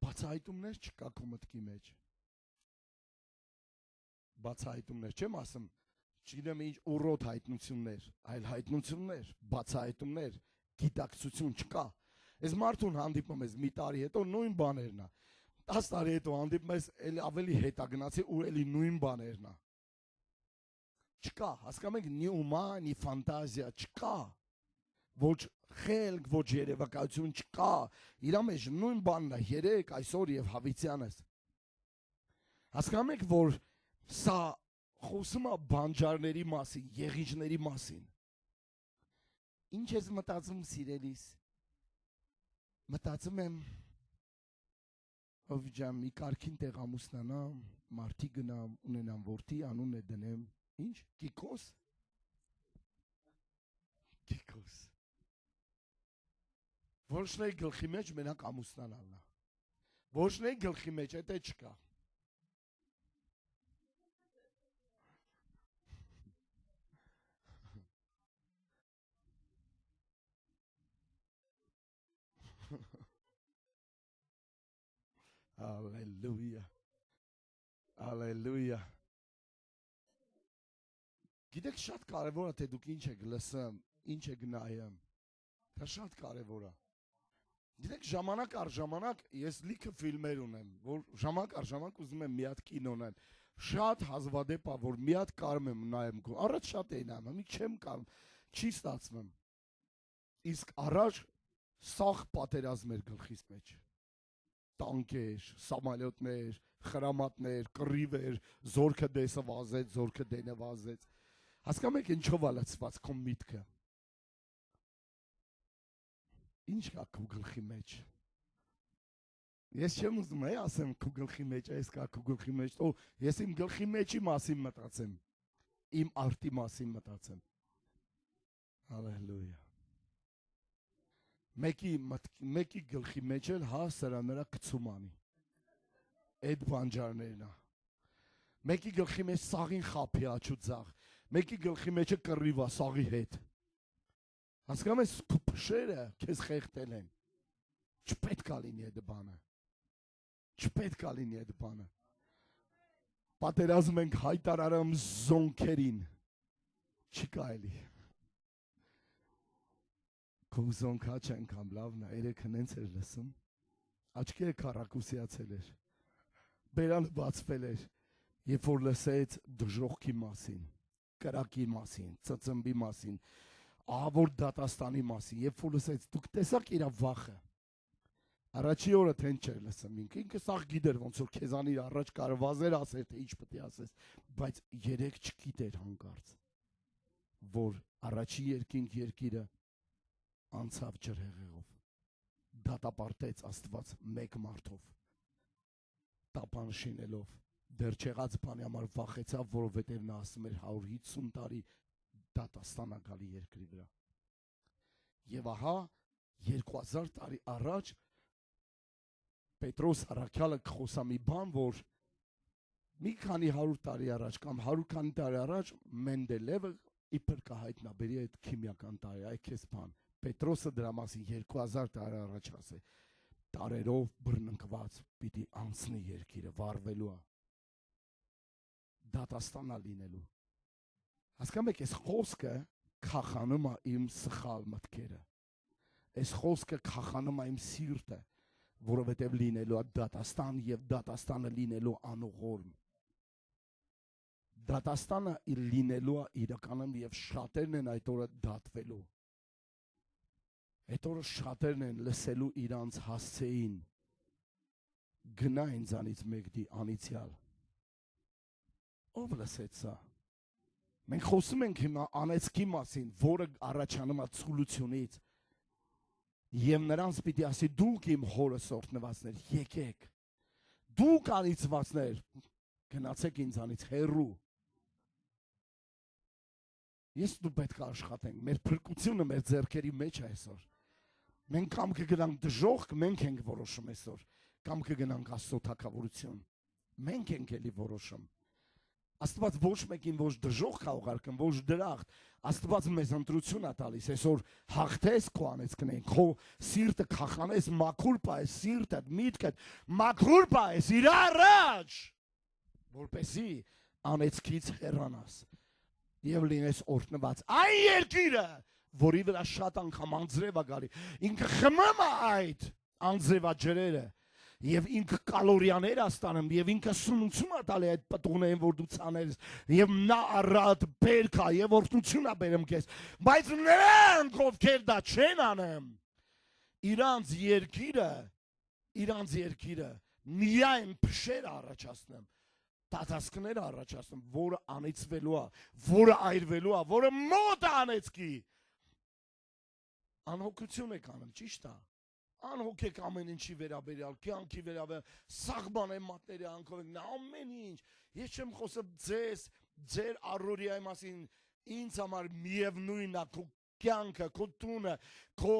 Բացահայտումներ չկա քո մտքի մեջ։ Բացահայտումներ չեմ ասում, չգիտեմ ինչ ուռոտ հայտնություններ, այլ հայտնություններ, բացահայտումներ, գիտակցություն չկա։ Ես մարդուն հանդիպում ես մի տարի հետո նույն բաներն է։ 10 տարի հետո հանդիպում ես ավելի հետագնացի ու էլի նույն բաներն է։ Չկա, հասկանում եք, նի ումա, նի ֆանտազիա չկա։ Ոչ խելք, ոչ երևակայություն չկա։ Իրա մեջ նույն բանն է, երեք, այսօր եւ հավիտյանս։ Հասկանում եք, որ սա խոսում է բանջարների մասին, եղիջների մասին։ Ինչ ես մտածում, սիրելիս։ Մտածում եմ, ով ջան, մի կարգին տեղ ամուսնանամ, մարդի գնամ, ունենամ որդի, անուն է դնեմ, ինչ, Կիկոս։ Կիկոս։ Որոշների գլխի մեջ մենակ ամուսնանալն է։ Որոշների գլխի մեջ էդ է չկա։ Ալելույա, ալելույա։ Գիտեք շատ կարևոր է թե դուք ինչ եք լսում, ինչ է գնայեմ։ Դա շատ կարևոր է։ Գիտեք, ժամանակ առ ժամանակ ես լիքը ֆիլմեր ունեմ, որ ժամանակ առ ժամանակ ուզում եմ մի հատ կինո նայեմ։ Շատ հազվադեպ է, որ մի հատ կարում եմ նայեմ։ Առաջ շատ էի նայում, չեմ կարում, չի ստացվում։ Իսկ առաջ սաղ պատերազմ էր գլխիս մեջ։ Տանկեր, սամալյոտներ, խրամատներ, կռիվեր, զորքը դեսը վազեց, զորքը դենը վազեց։ Հասկանում եք ինչով է լցված քո միտքը։ Ինչ կա քո գլխի մեջ։ Ես չեմ ուզում ասեմ քո գլխի մեջ, այս կա քո գլխի մեջ, ես իմ գլխի մեջի մասին մտածեմ, իմ արտի մասին մտածեմ։ Հալելույա։ Մեկի գլխի մեջ էլ սրա նրա գցում անի։ Այդ բանջարներն է։ Մեկի գլխի մեջ սաղին խափի աչու ձախ, մեկի գլխի մեջը կռիվ է սաղի հետ։ Հասկանում ես, քո փշերը քեզ խեղդել են։ Չպետք է լինի այդ բանը։ Չպետք է լինի այդ բանը։ Պատերազմ ենք հայտարարում զոնքերին։ Չի կարելի։ Քո զոնքա չեն կամ լավն է, երեքը նենց էր լսում։ Աչքերը քառակուսիացել էր։ Բերանը բացվել էր, երբ որ լսեց դժոխքի մասին, կրակի մասին, ծծմբի մասին, ահավոր դատաստանի մասին, երբ որ լսեց, դուք տեսաք իր վախը։ Առաջի օրը թեն չէր լսում ինքը սաղ գիտեր ոնց որ քեզան իր առաջ կարվազեր ասեր, թե ինչ պետք է ասես, բայց երեք չգիտեր հանկարծ, որ առաջի երկիրը անցավ ջրհեղեղով, դատապարտեց Աստված մեկ մարդով, տապան շինելով, դեռ չեղած բանի համար վախեցավ, որովհետև նա ասում էր 150 տարի դատաստան ա գալի երկրի վրա։ Եվ ահա 2000 տարի առաջ Պետրոս Առաքյալը խոսա մի բան, որ մի քանի 100 տարի առաջ կամ 100 քանի տարի առաջ Մենդելևը իբր կհայտնաբերի այդ քիմիական տարի, այ քեզ բան։ Պետրոսը դրա մասին 2000 տարի առաջ ասե, տարերով բռնկված պիտի անցնի երկիրը, վառվելու է, դատաստան է լինելու։ Հասկանում եք, այս խոսքը քախանում է իմ սխալ մտքերը, այս խոսքը քախանում է իմ սիրտը, որովհետև լինելու է դատաստան և դատաստանը լինելու անուղորմ։ Դատաստանը լինելու է իրականում և շատերն են այդ օրը դատվելու։ Այդ օրը շատերն են լսելու իրանց հասցեին, գնա ինձանից մեկդի անիցյալ։ Ով լսեց սա։ Մենք խոսում ենք հիմա անեծքի մասին, որը առաջանում է ցուլությունից։ Եվ նրանց պիտի ասի, դուք իմ հորս օրհնվածներ, եկեք, դուք անիծվածներ, գնացեք ինձանից հեռու։ Ես դու պետք է աշխատենք, մեր փրկությունը մեր ձեռքերի մեջ է այսօր։ Մենք կամ կգնանք դժոխք, մենք ենք որոշում այսօր, կամ կգնանք Աստծո թագավորություն, մենք ենք էլի որոշում։ Աստված ոչ մեկին ոչ դժոխք է ուղարկում, ոչ դրախտ, Աստված մեզ ընտրություն է տալիս, այսօր հաղթես քո անեծքներին, քո սիրտը քախանես, մաքուր պահես սիրտդ, միտքդ, մաքուր պահես իր առաջ, որպեսզի անեծքից հեռանաս եւ լինես օրհնված։ Այն երկիրը, որի վրա շատ անգամ անձրև է գալի, ինքը խմում է այդ անձրևաջրերը եւ ինքը կալորիաներ է ստանում եւ ինքը սնուցում է տալի այդ պտուղներին, որ դու ցաներես, եւ նա առատ բերք է եւ օրհնություն է բերում քեզ, բայց նրանք ովքեր դա չեն անում, իրանց երկիրը միայն փշեր առաջացնում, տատասկներ առաջացնում, որը անիծվելու է, որը այրվելու է, որը մոտ է անեծքի։ Անհոգություն եք անում, ճիշտ է։ Անհոգ եք ամեն ինչի վերաբերյալ, կյանքի վերաբերյալ, սաղբան եմ մատների անքով եք, ամեն ինչ։ Ես չեմ խոսում ձեզ, ձեր առօրյայի մասին, ինձ համար միևնույնն է, քո կյանքը, քո տունը, քո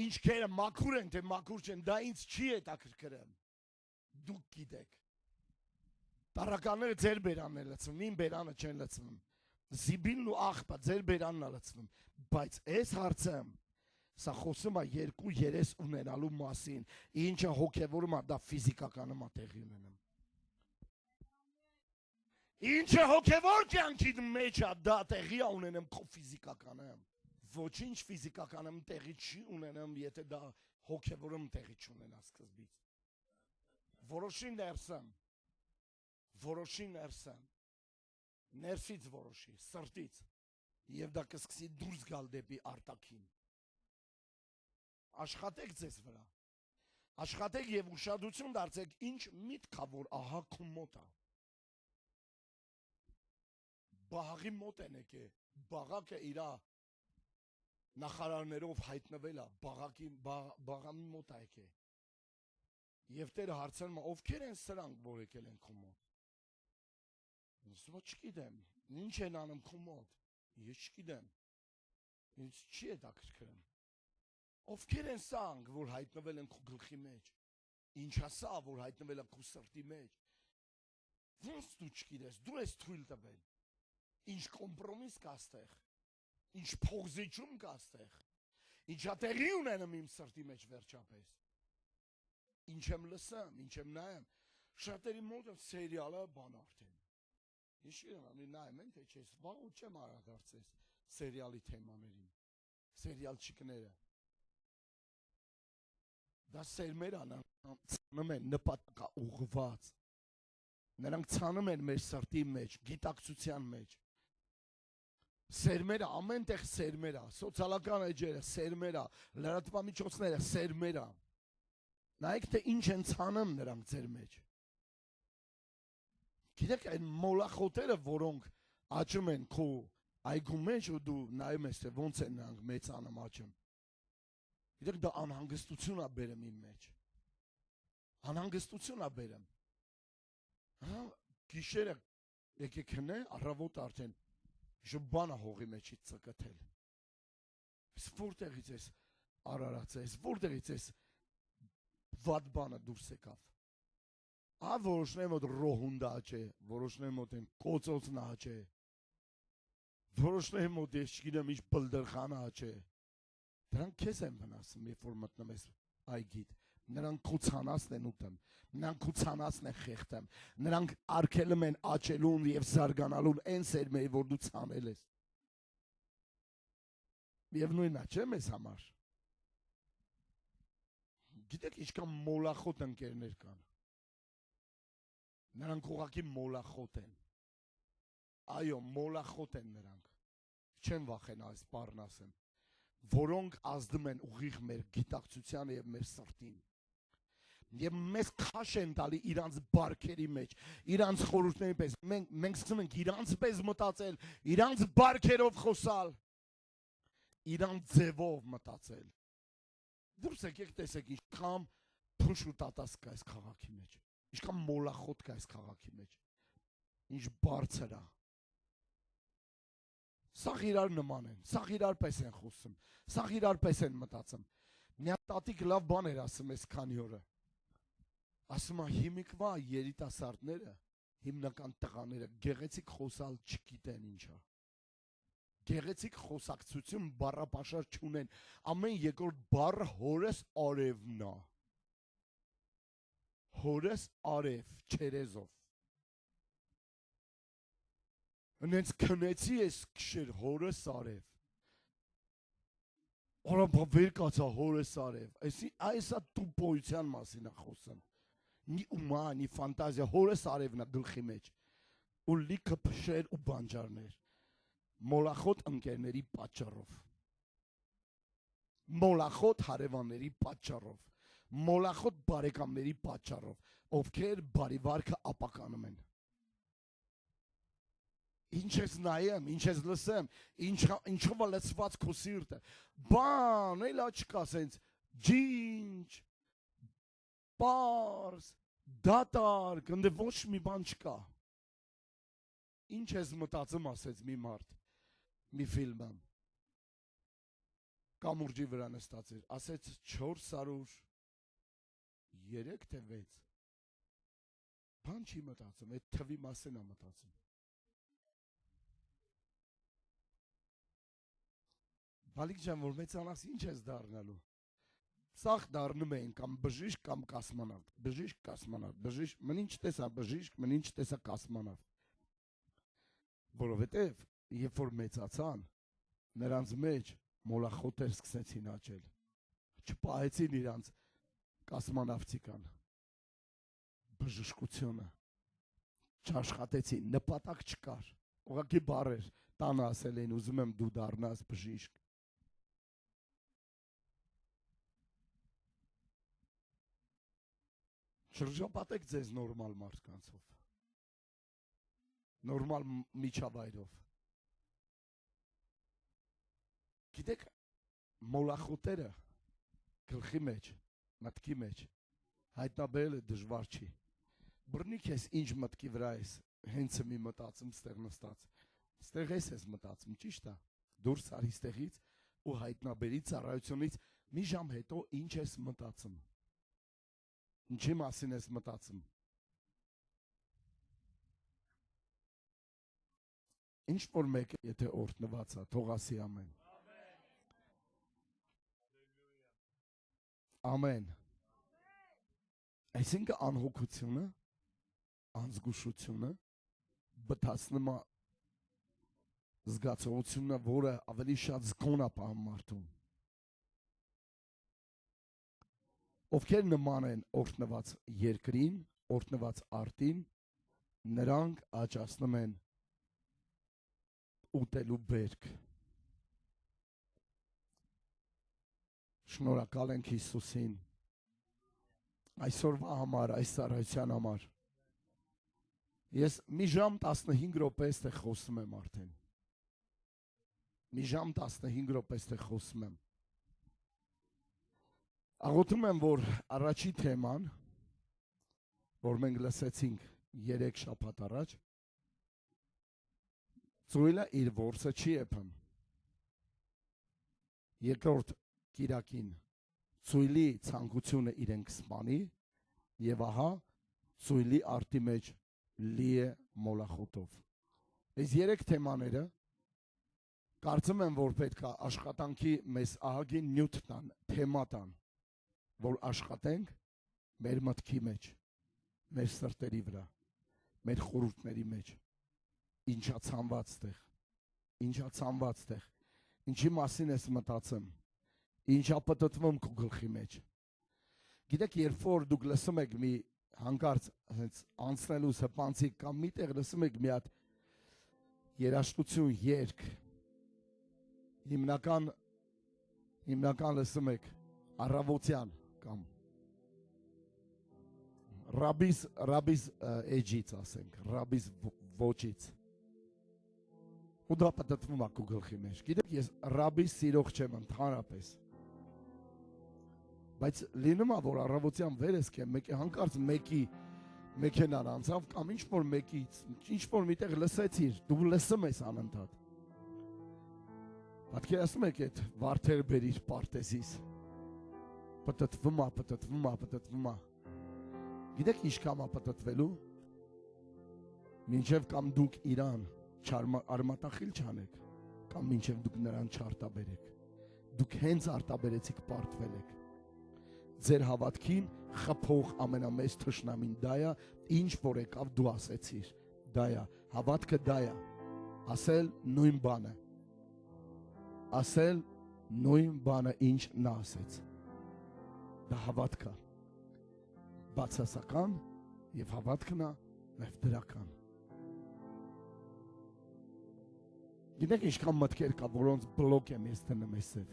ինչքերը մաքուր են, թե մաքուր չեն, դա ինձ չի հետաքրքրում։ Դուք գիտեք։ Տարականները ձեր բերանն է լցվում, իմ բերանը չեն լցվում։ Զիբիլն ու աղբը ձեր բերանն է լցվում, բայց այս հարցը սա խոսում է երկու երես ունենալու մասին, ինչը հոգևորում է, դա ֆիզիկականում է տեղի ունենում։ Ինչը հոգևոր կյանքի մեջ է, դա տեղի ունենեմ քո ֆիզիկականը։ Ոչինչ ֆիզիկականը տեղի չի ունենեմ, եթե դա հոգևորում տեղի չունենա սկզբից։ Որոշի ներսեմ, ներսից որոշի, սրտից, եւ դա կսկսի դուրս գալ դեպի արտաքին։ Աշխատեք ձեզ վրա, աշխատեք եւ ուշադրություն դարձեք, ինչ միտքա որ ահա քո մոտ է։ Բաղի մոտ են եկե, բաղակը իրա նախարարներով հայտնվել է, բաղամի մոտ է եկե։ Եվ Տերը հարցնում է, ովքեր են սրանք, որ եկել են քո մոտ։ Ոչ չգիտեմ, ինչ են անում քո մոտ, ես չգիտեմ, ինձ չի հետաքրքրում։ Ովքեր են սրանք, որ հայտնվել են քո գլխի մեջ, ինչ է սա, որ հայտնվել է քո սրտի մեջ։ Ոնց դու չգիտես, դու ես թույլ տվել, ինչ կոմպրոմիս կա ստեղ, ինչ փողզիջում կա ստեղ, ինչա տեղի ունենում իմ սրտի մեջ վերջապես։ Ինչ եմ լսեմ, ինչ եմ նայեմ, շատերի մոտ սերիալը բան արդեն։ Ինչ իրան նայեմ են, թե չես, վաղ ու չեմ արադարձես սերիալի թեմաներին, սերիալչիկները։ Դա սերմեր անան, ցանում են նպատակա ուղղված, նրանք ցանում են մեր սրտի մեջ, գիտակցության մեջ։ Սերմերը, ամեն տեղ սերմեր է, սոցիալական էջերը, սերմեր է, լրատվամիջոցները, սերմեր է։ Նայեք, թե ինչ են ցանում նրանք ձեր մեջ։ Գիտեք, այն մոլախոտերը, որոնք աճում են քո այգու մեջ ու դու նայում ես, թե ոնց են նրանք մեծանում աճում։ Գիտեք, դա անհանգստություն է բերում իմ մեջ։ Անհանգստություն է բերում։ Հա, գիշերը եկեք քնե, առավոտ արդեն ժբանը հողի մեջից ծկթել։ Ես որտեղից ես արարած ես, որտեղից ես վատ բանը դուրս եկավ։ Ա որոշնեմ ոտ ռոհունդա չէ, որոշնեմ ոտ են կոծոցնա չէ, որոշնեմ ոտ ես չգիտեմ ինչ բլդրխանա չէ։ Դրանք քեզ են վնասում, երբ որ մտնում ես այգիդ, նրանք քո ցանածն են ուտում, նրանք քո ցանածն են խեղդում, նրանք արգելում են աճելուն եւ զարգանալուն այն սերմերը, որ դու ցանել ես։ Եվ նույնն է, չէ՞ մեզ համար։ Գիտեք, ինչքան մոլախոտ ընկերներ կան։ Նրանք ուղղակի մոլախոտ են։ Այո, մոլախոտ են նրանք։ Չեն վախենա այս բառն ասեմ, որոնք ազդում են ուղիղ մեր գիտակցությանը եւ մեր սրտին։ Եվ մեզ քաշ են տալի իրանց բարքերի մեջ, իրանց խորհուրդների պես։ Մենք սկսում ենք իրանց պես մտածել, իրանց բարքերով խոսալ, իրանց ձևով մտածել։ Դուրս եկեք տեսեք ինչքան փուշ ու տատաս կա այս քաղաքի մեջ, ինչքան մոլախոտ կա այս քաղաքի մեջ, ինչ բարձր է։ Սաղ իրար նման են, սաղ իրար պես են խոսում, սաղ իրար պես են մտածում։ Մի տատիկ լավ բան էր ասում այս քանի օրը։ Ասում է հիմիկվա երիտասարդները, հիմնական տղաները գեղեցիկ խոսալ չգիտեն ինչա։ Գեղեցիկ խոսակցություն բառապաշար չունեն, ամեն երկրորդ բառը հորս արևն է։ Հորս արև, չերեզով։ Նենց քնեցի ես քշեր հորս արև։ Օրապա վեր կացա հորս արև։ Այսա տուպոյության մասին է խոսում։ Նի ումա, նի ֆանտազիա, հորս արևն է գլխի մեջ։ Ու լիքը փշեր ու բանջարներ։ Մոլախոտ ընկերների պատճառով, մոլախոտ հարևանների պատճառով, մոլախոտ բարեկամների պատճառով, ովքեր բարի վարքը ապականում են։ Ինչ ես նայեմ, ինչ ես լսեմ, ինչով է լցված քո սիրտը։ Բան, էլ չկա սենց ջինջ, պարզ, դատարկ, ընդ ոչ մի բան չկա։ Ինչ ես մտածում, ասեց մի մարդ, մի ֆիլմը, կամուրջի վրա նստած էր, ասեց 403 թե 6, բան չի մտածում, այդ թվի մասին է մտածում։ Բալիկ ջան, որ մեծանաս ինչ ես դառնալու։ Սաղ դառնում էին կամ բժիշկ կամ կասմանավ, բժիշկ, կասմանավ, բժիշկ, մնինչ տեսա բժիշկ, մնինչ տեսա կասմանավ։ Որովհետև երբ որ մեծացան, նրանց մեջ մոլախոտեր սկսեցին աճել։ Չպահեցին իրանց կասմանավցիկան, բժշկությունը, չաշխատեցին, նպատակ չկար, ուղղակի բառեր, տանը ասել էին ուզում եմ դու դառնաս բժիշկ։ Շրջապատեք ձեզ նորմալ մարդկանցով, նորմալ միջավայրով։ Գիտեք, մոլախոտերը գլխի մեջ, մտքի մեջ հայտնաբերելը դժվար չի։ Բռնի քեզ ինչ մտքի վրա ես, հենց մի մտածում ստեղ նստած։ Ստեղ ես մտածում, ճիշտ է։ Դուրս արի ստեղից ու հայտնաբերի ծառայությունից մի ժամ հետո ինչ ես մտածում։ Ինչի մասին ես մտածում։ Ինչ որ մեկ եթե օրհնված է, թող ասի ամեն։ Ամեն։ Այսինքն անհոգությունը, անզգուշությունը բթացնում է զգացողությունը, որը ավելի շատ զգոն է պահում մարդուն։ Ովքեր նման են օրհնված երկրին, օրհնված արտին, նրանք աճացնում են ուտելու բերք։ Շնորհակալ ենք Հիսուսին այսօրվա համար, այս ծառայության համար։ Ես մի ժամ 15 րոպե այստեղ խոսում եմ արդեն։ Մի ժամ 15 րոպե այստեղ խոսում եմ։ Աղոթում եմ, որ առաջի թեման, որ մենք լսեցինք 3 շաբաթ առաջ, ծույլը իր որսը չի եփում։ Երկրորդ կիրակին ծույլի ցանկությունը իրեն կսպանի եւ ահա ծույլի արտի մեջ լի է մոլախոտով։ Այս 3 թեմաները կարծում եմ, որ պետք է աշխատանքի մեզ ահագին նյութ տան, թեմա տան, որ աշխատենք մեր մտքի մեջ, մեր սրտերի վրա, մեր խորհուրդների մեջ, ինչա ցանված տեղ, ինչա ցանված տեղ, ինչի մասին ես մտածում, ինչա պատտվում քո գլխի մեջ։ Գիտեք, երբ որ դուք լսում եք մի հանկարծ անցնելու սպանցիկ կամ միտեղ լսում եք մի հատ երաժշտություն, երգ, հիմնական լսում եք առավոտյան կամ ռաբիս էջից ասենք, ռաբիս ոճից։ Ու դա պատտվում է քո գլխի մեջ։ Գիտեք, ես ռաբիս սիրող չեմ ընդհանրապես։ Բայց լինում է, որ առավոտյան վերես կեմ, հանկարծ մեկի մեքենան անցավ կամ ինչ-որ մեկից, ինչ-որ միտեղ լսեցիր, դու լսում ես անընդհատ։ Պատկերացնում եք այդ վարդեր բերիր պարտեզից։ Պատտվում է։ Գիտեք ինչքան է պատտվելու։ Մինչև կամ դուք իրան արմատախիլ չանեք, կամ մինչև դուք նրան չարտաբերեք։ Դուք հենց արտաբերեցիք պարտվել եք։ Ձեր հավատքին խփող ամենամեծ թշնամին դա է, ինչ որ եկավ դու ասեցիր, դա է, հավատքը դա է, ասել նույն բանը, ասել նույն բանը, ինչ նա ասեց, դա հավատք է, բացասական և հավատքն է և դրական։ Գիտեք ինչքան մտքեր կա, որոնց բլոկ եմ ես դնում այսև։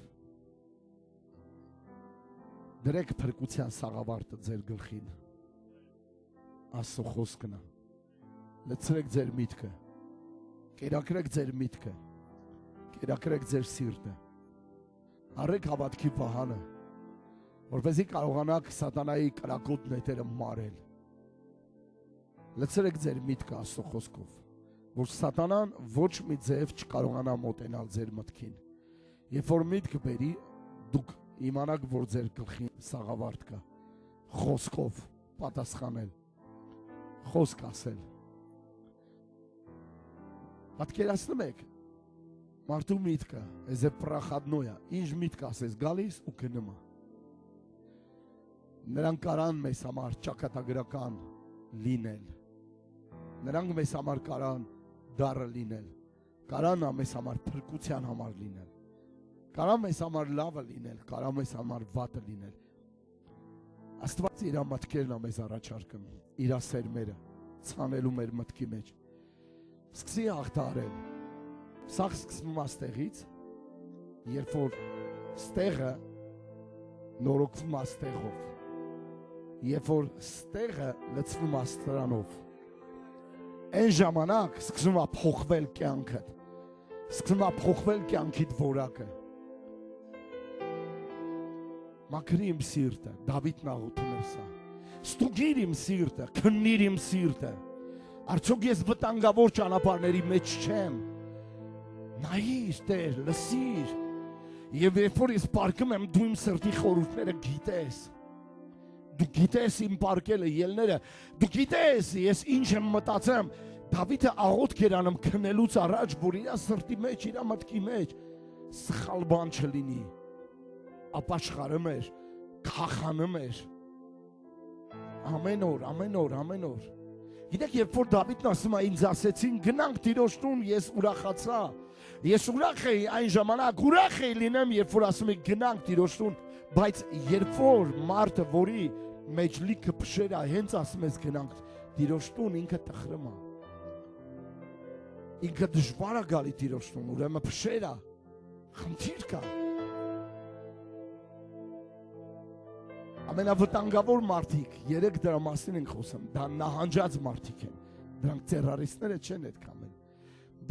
Դրեք փրկության սաղավարտը ձեր գլխին, Աստծո խոսքն է, լցրեք ձեր միտքը, կերակրեք ձեր միտքը, կերակրեք ձեր սիրտը, առեք հավատքի վահանը, որպեսզի կարողանաք սատանայի կրակոտ նետերը մարել։ Լցրեք ձեր միտքը Աստծո խոսքով, որ սատանան ոչ մի ձև չկարողանա մոտենալ ձեր մտքին։ Երբ որ միտք բերի, դուք իմանաք, որ ձեր գլխին սաղավարտ կա, խոսքով պատասխանել, խոսք ասել։ Պատկերացնում եք, մարդու միտքը, էզե պրախադնոյա, ինչ միտք ասես, գալիս ու գնում է։ Նրանք կարան մեզ համար ճակատագրական լինել, նրանք մեզ համար կարան դառը լինել, կարա նա մեզ համար փրկության համար լինել, կարա մեզ համար լավը լինել, կարա մեզ համար վատը լինել։ Աստված իր մտքերն է մեզ առաջարկում, իր սերմերը ցանելու մեր մտքի մեջ։ Սկսի հաղթարել։ Սա սկսվում է ստեղից, երբ որ ստեղը նորոգվում է ստեղով, երբ որ ստեղը լցվում է ստրանով, այն ժամանակ սկսում է փոխվել կյանքդ, սկսում է փոխվել կյանքիդ որակը։ Մաքրի իմ սիրտը, Դավիթն աղոթում էր սա։ Ստուգիր իմ սիրտը, քննիր իմ սիրտը։ Արդյոք ես վտանգավոր ճանապարհների մեջ չեմ։ Նայիր, Տեր, լսիր։ Եվ երբ որ ես պարկում եմ, դու իմ սրտի խորհուրդները գիտես։ Դու գիտես իմ պարկելը, ելները, դու գիտես ես ինչ եմ մտածեմ։ Դավիթը աղոթք էր անում քննելուց առաջ, որ իր սրտի մեջ, իր մտքի մեջ սխալ բան չլինի։ Ապաշխարում էր, քախանում էր։ Ամեն օր, ամեն օր, ամեն օր։ Գիտեք, երբ որ Դավիթն ասում է ինձ ասեցին գնանք Տիրոջ տուն, ես ուրախացա։ Ես ուրախ էի այն ժամանակ, ուրախ էի լինեմ, երբ որ ասում եք գնանք Տիրոջ տուն, բայց երբ որ մարդը, որի մեջ լիքը փշեր է, հենց ասում ես գնանք Տիրոջ տուն, ինքը տխրում է։ Ինքը դժվար է գալի Տիրոջ տուն, ուրեմն փշեր է, խնդիր կա։ Ամենավտանգավոր մարդիկ, երեք դրա մասին ենք խոսում, դա նահանջած մարդիկ են, դրանք տերորիստները չեն այդքան են,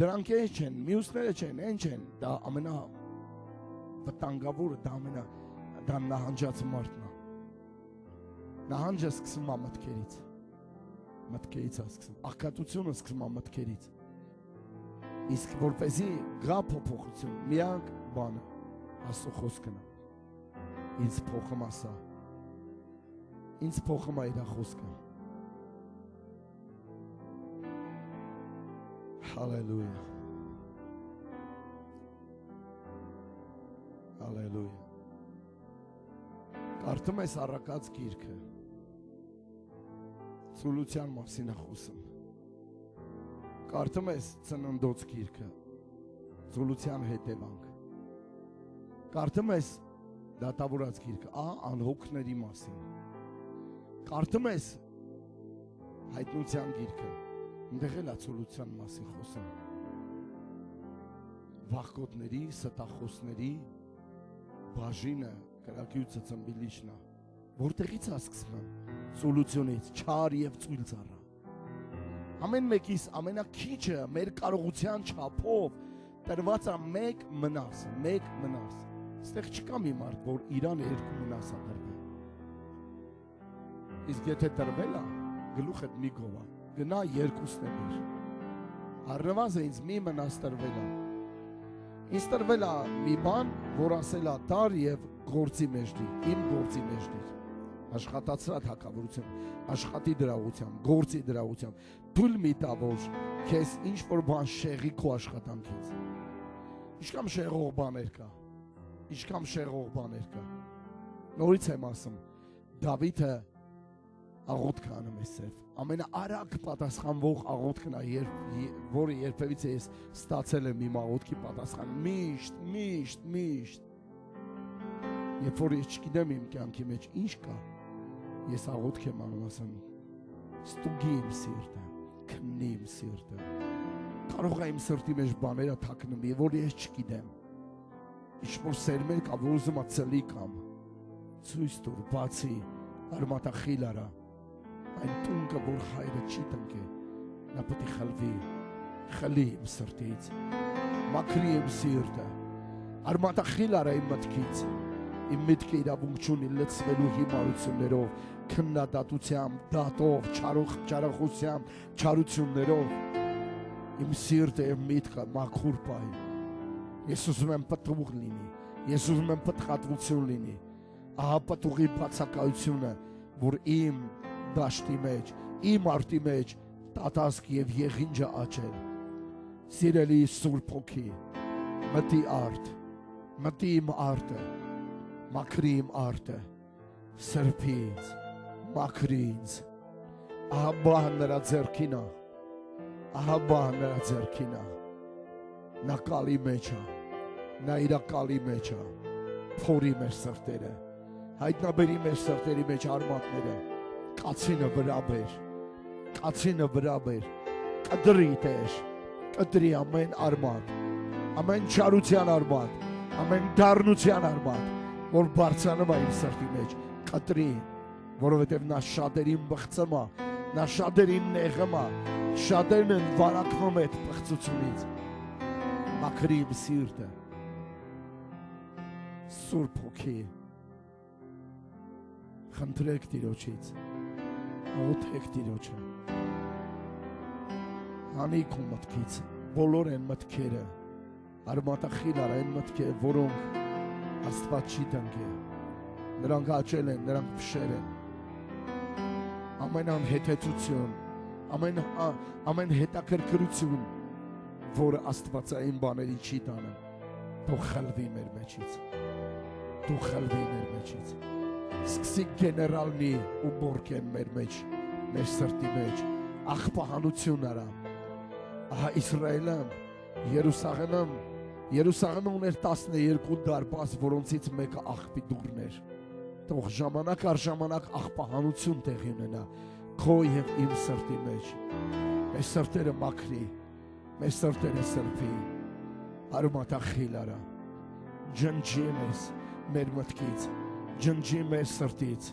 դրանք են չեն, մյուսները չեն, են չեն, դա ամենավտանգավորը, դա նահանջած մարդն է, նահանջը սկսում է մտքերից է սկսում, աղքատությունը սկսում է մտքերից, իսկ որպեսզի գա փոփոխություն, միակ բանը, Աստծո խոսքն է, ինձ փոխում է սա, ինձ փոխում է իր խոսքը։ Հալելույա։ Հալելույա։ Կարդում ես առակած գիրքը։ Ծուլության մասին է խոսում։ Կարդում ես ծննդոց գիրքը։ Ծուլության հետևանք։ Կարդում ես դատավորած գիրքը, անհոգների մասին։ Կարդում ես հայտնության գիրքը, ընդեղ էլ ացոլության մասին խոսում, վախկոտների, ստախոսների, բաժինը, կրակյուծը ծնբիլիշնա, որտեղից է սկսվում, ծուլությունից, չար և ծույլ ծառա, ամեն մեկիս ամենակիչը մեր կարողության չափով տրված է մեկ մնաս, ստեղ չկա մի մարդ, որ իրան երկու մնաս է տրվել, իսկ եթե տրվել է, գլուխդ մի գովա, գնա երկուսն է բեր, առնվազն ինձ մի մնաս տրվել է, ինձ տրվել է մի բան, որ ասել է տար և գործի մեջ դիր, իմ գործի մեջ դիր, աշխատացրած հակավորություն, աշխատի դրաղությամբ, գործի դրաղությամբ, թույլ մի տա, որ քեզ ինչ-որ բան շեղի քո աշխատանքից, ինչքան շեղող բաներ կա, նորից եմ ասում, Դավիթը աղոթք անում է սև, ամենաարագ պատասխանվող աղոթքն է, որը երբևից ես ստացել եմ իմ աղոթքի պատասխան, միշտ, երբ որ ես չգիտեմ իմ կյանքի մեջ ինչ կա, ես աղոթք եմ անում, ասեմ, ստուգի իմ սիրտը, քննի իմ սիրտը, կարող է իմ սրտի մեջ բաները թաքնում, և որ ես չգիտեմ, ինչ-որ սերմեր կա, որ ուզում է ծլի կամ, ցույց տուր, բացի, արմատախիլ արա, այն տունկը, որ հայրը չի տնկե, նա պետք է խլվի, խլի իմ սրտից, մաքրի իմ սիրտը, արմատախիլ արա իմ մտքից, իմ միտքը իրավունք չունի լցվելու հիմարություններով, քննադատությամբ, դատով, չարախոսությամբ, չարություններով, իմ սիրտը և միտքը մաքուր պահի, ես ուզում եմ պտուղ լինի, ես ուզում եմ պտղատվություն լինի, ահա պտուղի բացակայությունը, որ իմ դաշտի մեջ, իմ արտի մեջ տատասկ և եղինջը աչել, սիրելի Սուրբ Հոգի, մտի իմ արտը, մաքրի իմ արտը, սրբի ինձ, մաքրի ինձ, ահա բահը նրա ձեռքին է, ահա բան նրա ձեռքին է, նա կալի մեջ է, նա իր կալի մեջ է, փորի մեր սրտերը, հայտնաբերի մեր սրտերի մեջ արմատները, կացինը վրա բեր, կացինը վրա բեր, կդրի Տեր, կդրի ամեն արմատ, ամեն չարության արմատ, ամեն դառնության արմատ, որ բարձրանում է իմ սրտի մեջ, կտրի, որովհետև նա շատերին բղծում է, նա շատերին նեղում է, շատերն են վարակվում այդ բղծությունից, մաքրի իմ սիրտը, Սուրբ Հոգի, խնդրեք Տիրոջից, աղոթեք Տիրոջը, հանիք ու մտքից, բոլոր են մտքերը, արմատախիլ արա են մտքերը, որոնք Աստված չի տնկել, նրանք աճել են, նրանք փշել են, ամեն անհետեցություն, ամեն հետաքրքրություն, որը Աստվածային բաների չի տանում, թող խլվի մեր մեջից, թող խլվի մեր մեջից, սկսի գեներալնի ու բորկեն մեր մեջ, մեր սրտի մեջ, աղբահանություն արա, ահա Իսրայելում, Երուսաղեմը ուներ 12 դարպաս, որոնցից մեկը աղբի դուռներ, թող ժամանակ առ ժամանակ աղբահանություն տեղի ունենա, քո և իմ սրտի մեջ, մեր սրտերը մաքրի, մեր սրտերը սրբի, արմատախիլ արա, ջնջի մեզ մեր մտքից, ջնջի մեր սրտից,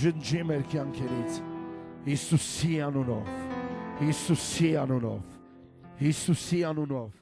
ջնջի մեր կյանքերից, Հիսուսի անունով, Հիսուսի անունով, Հիսուսի անունով,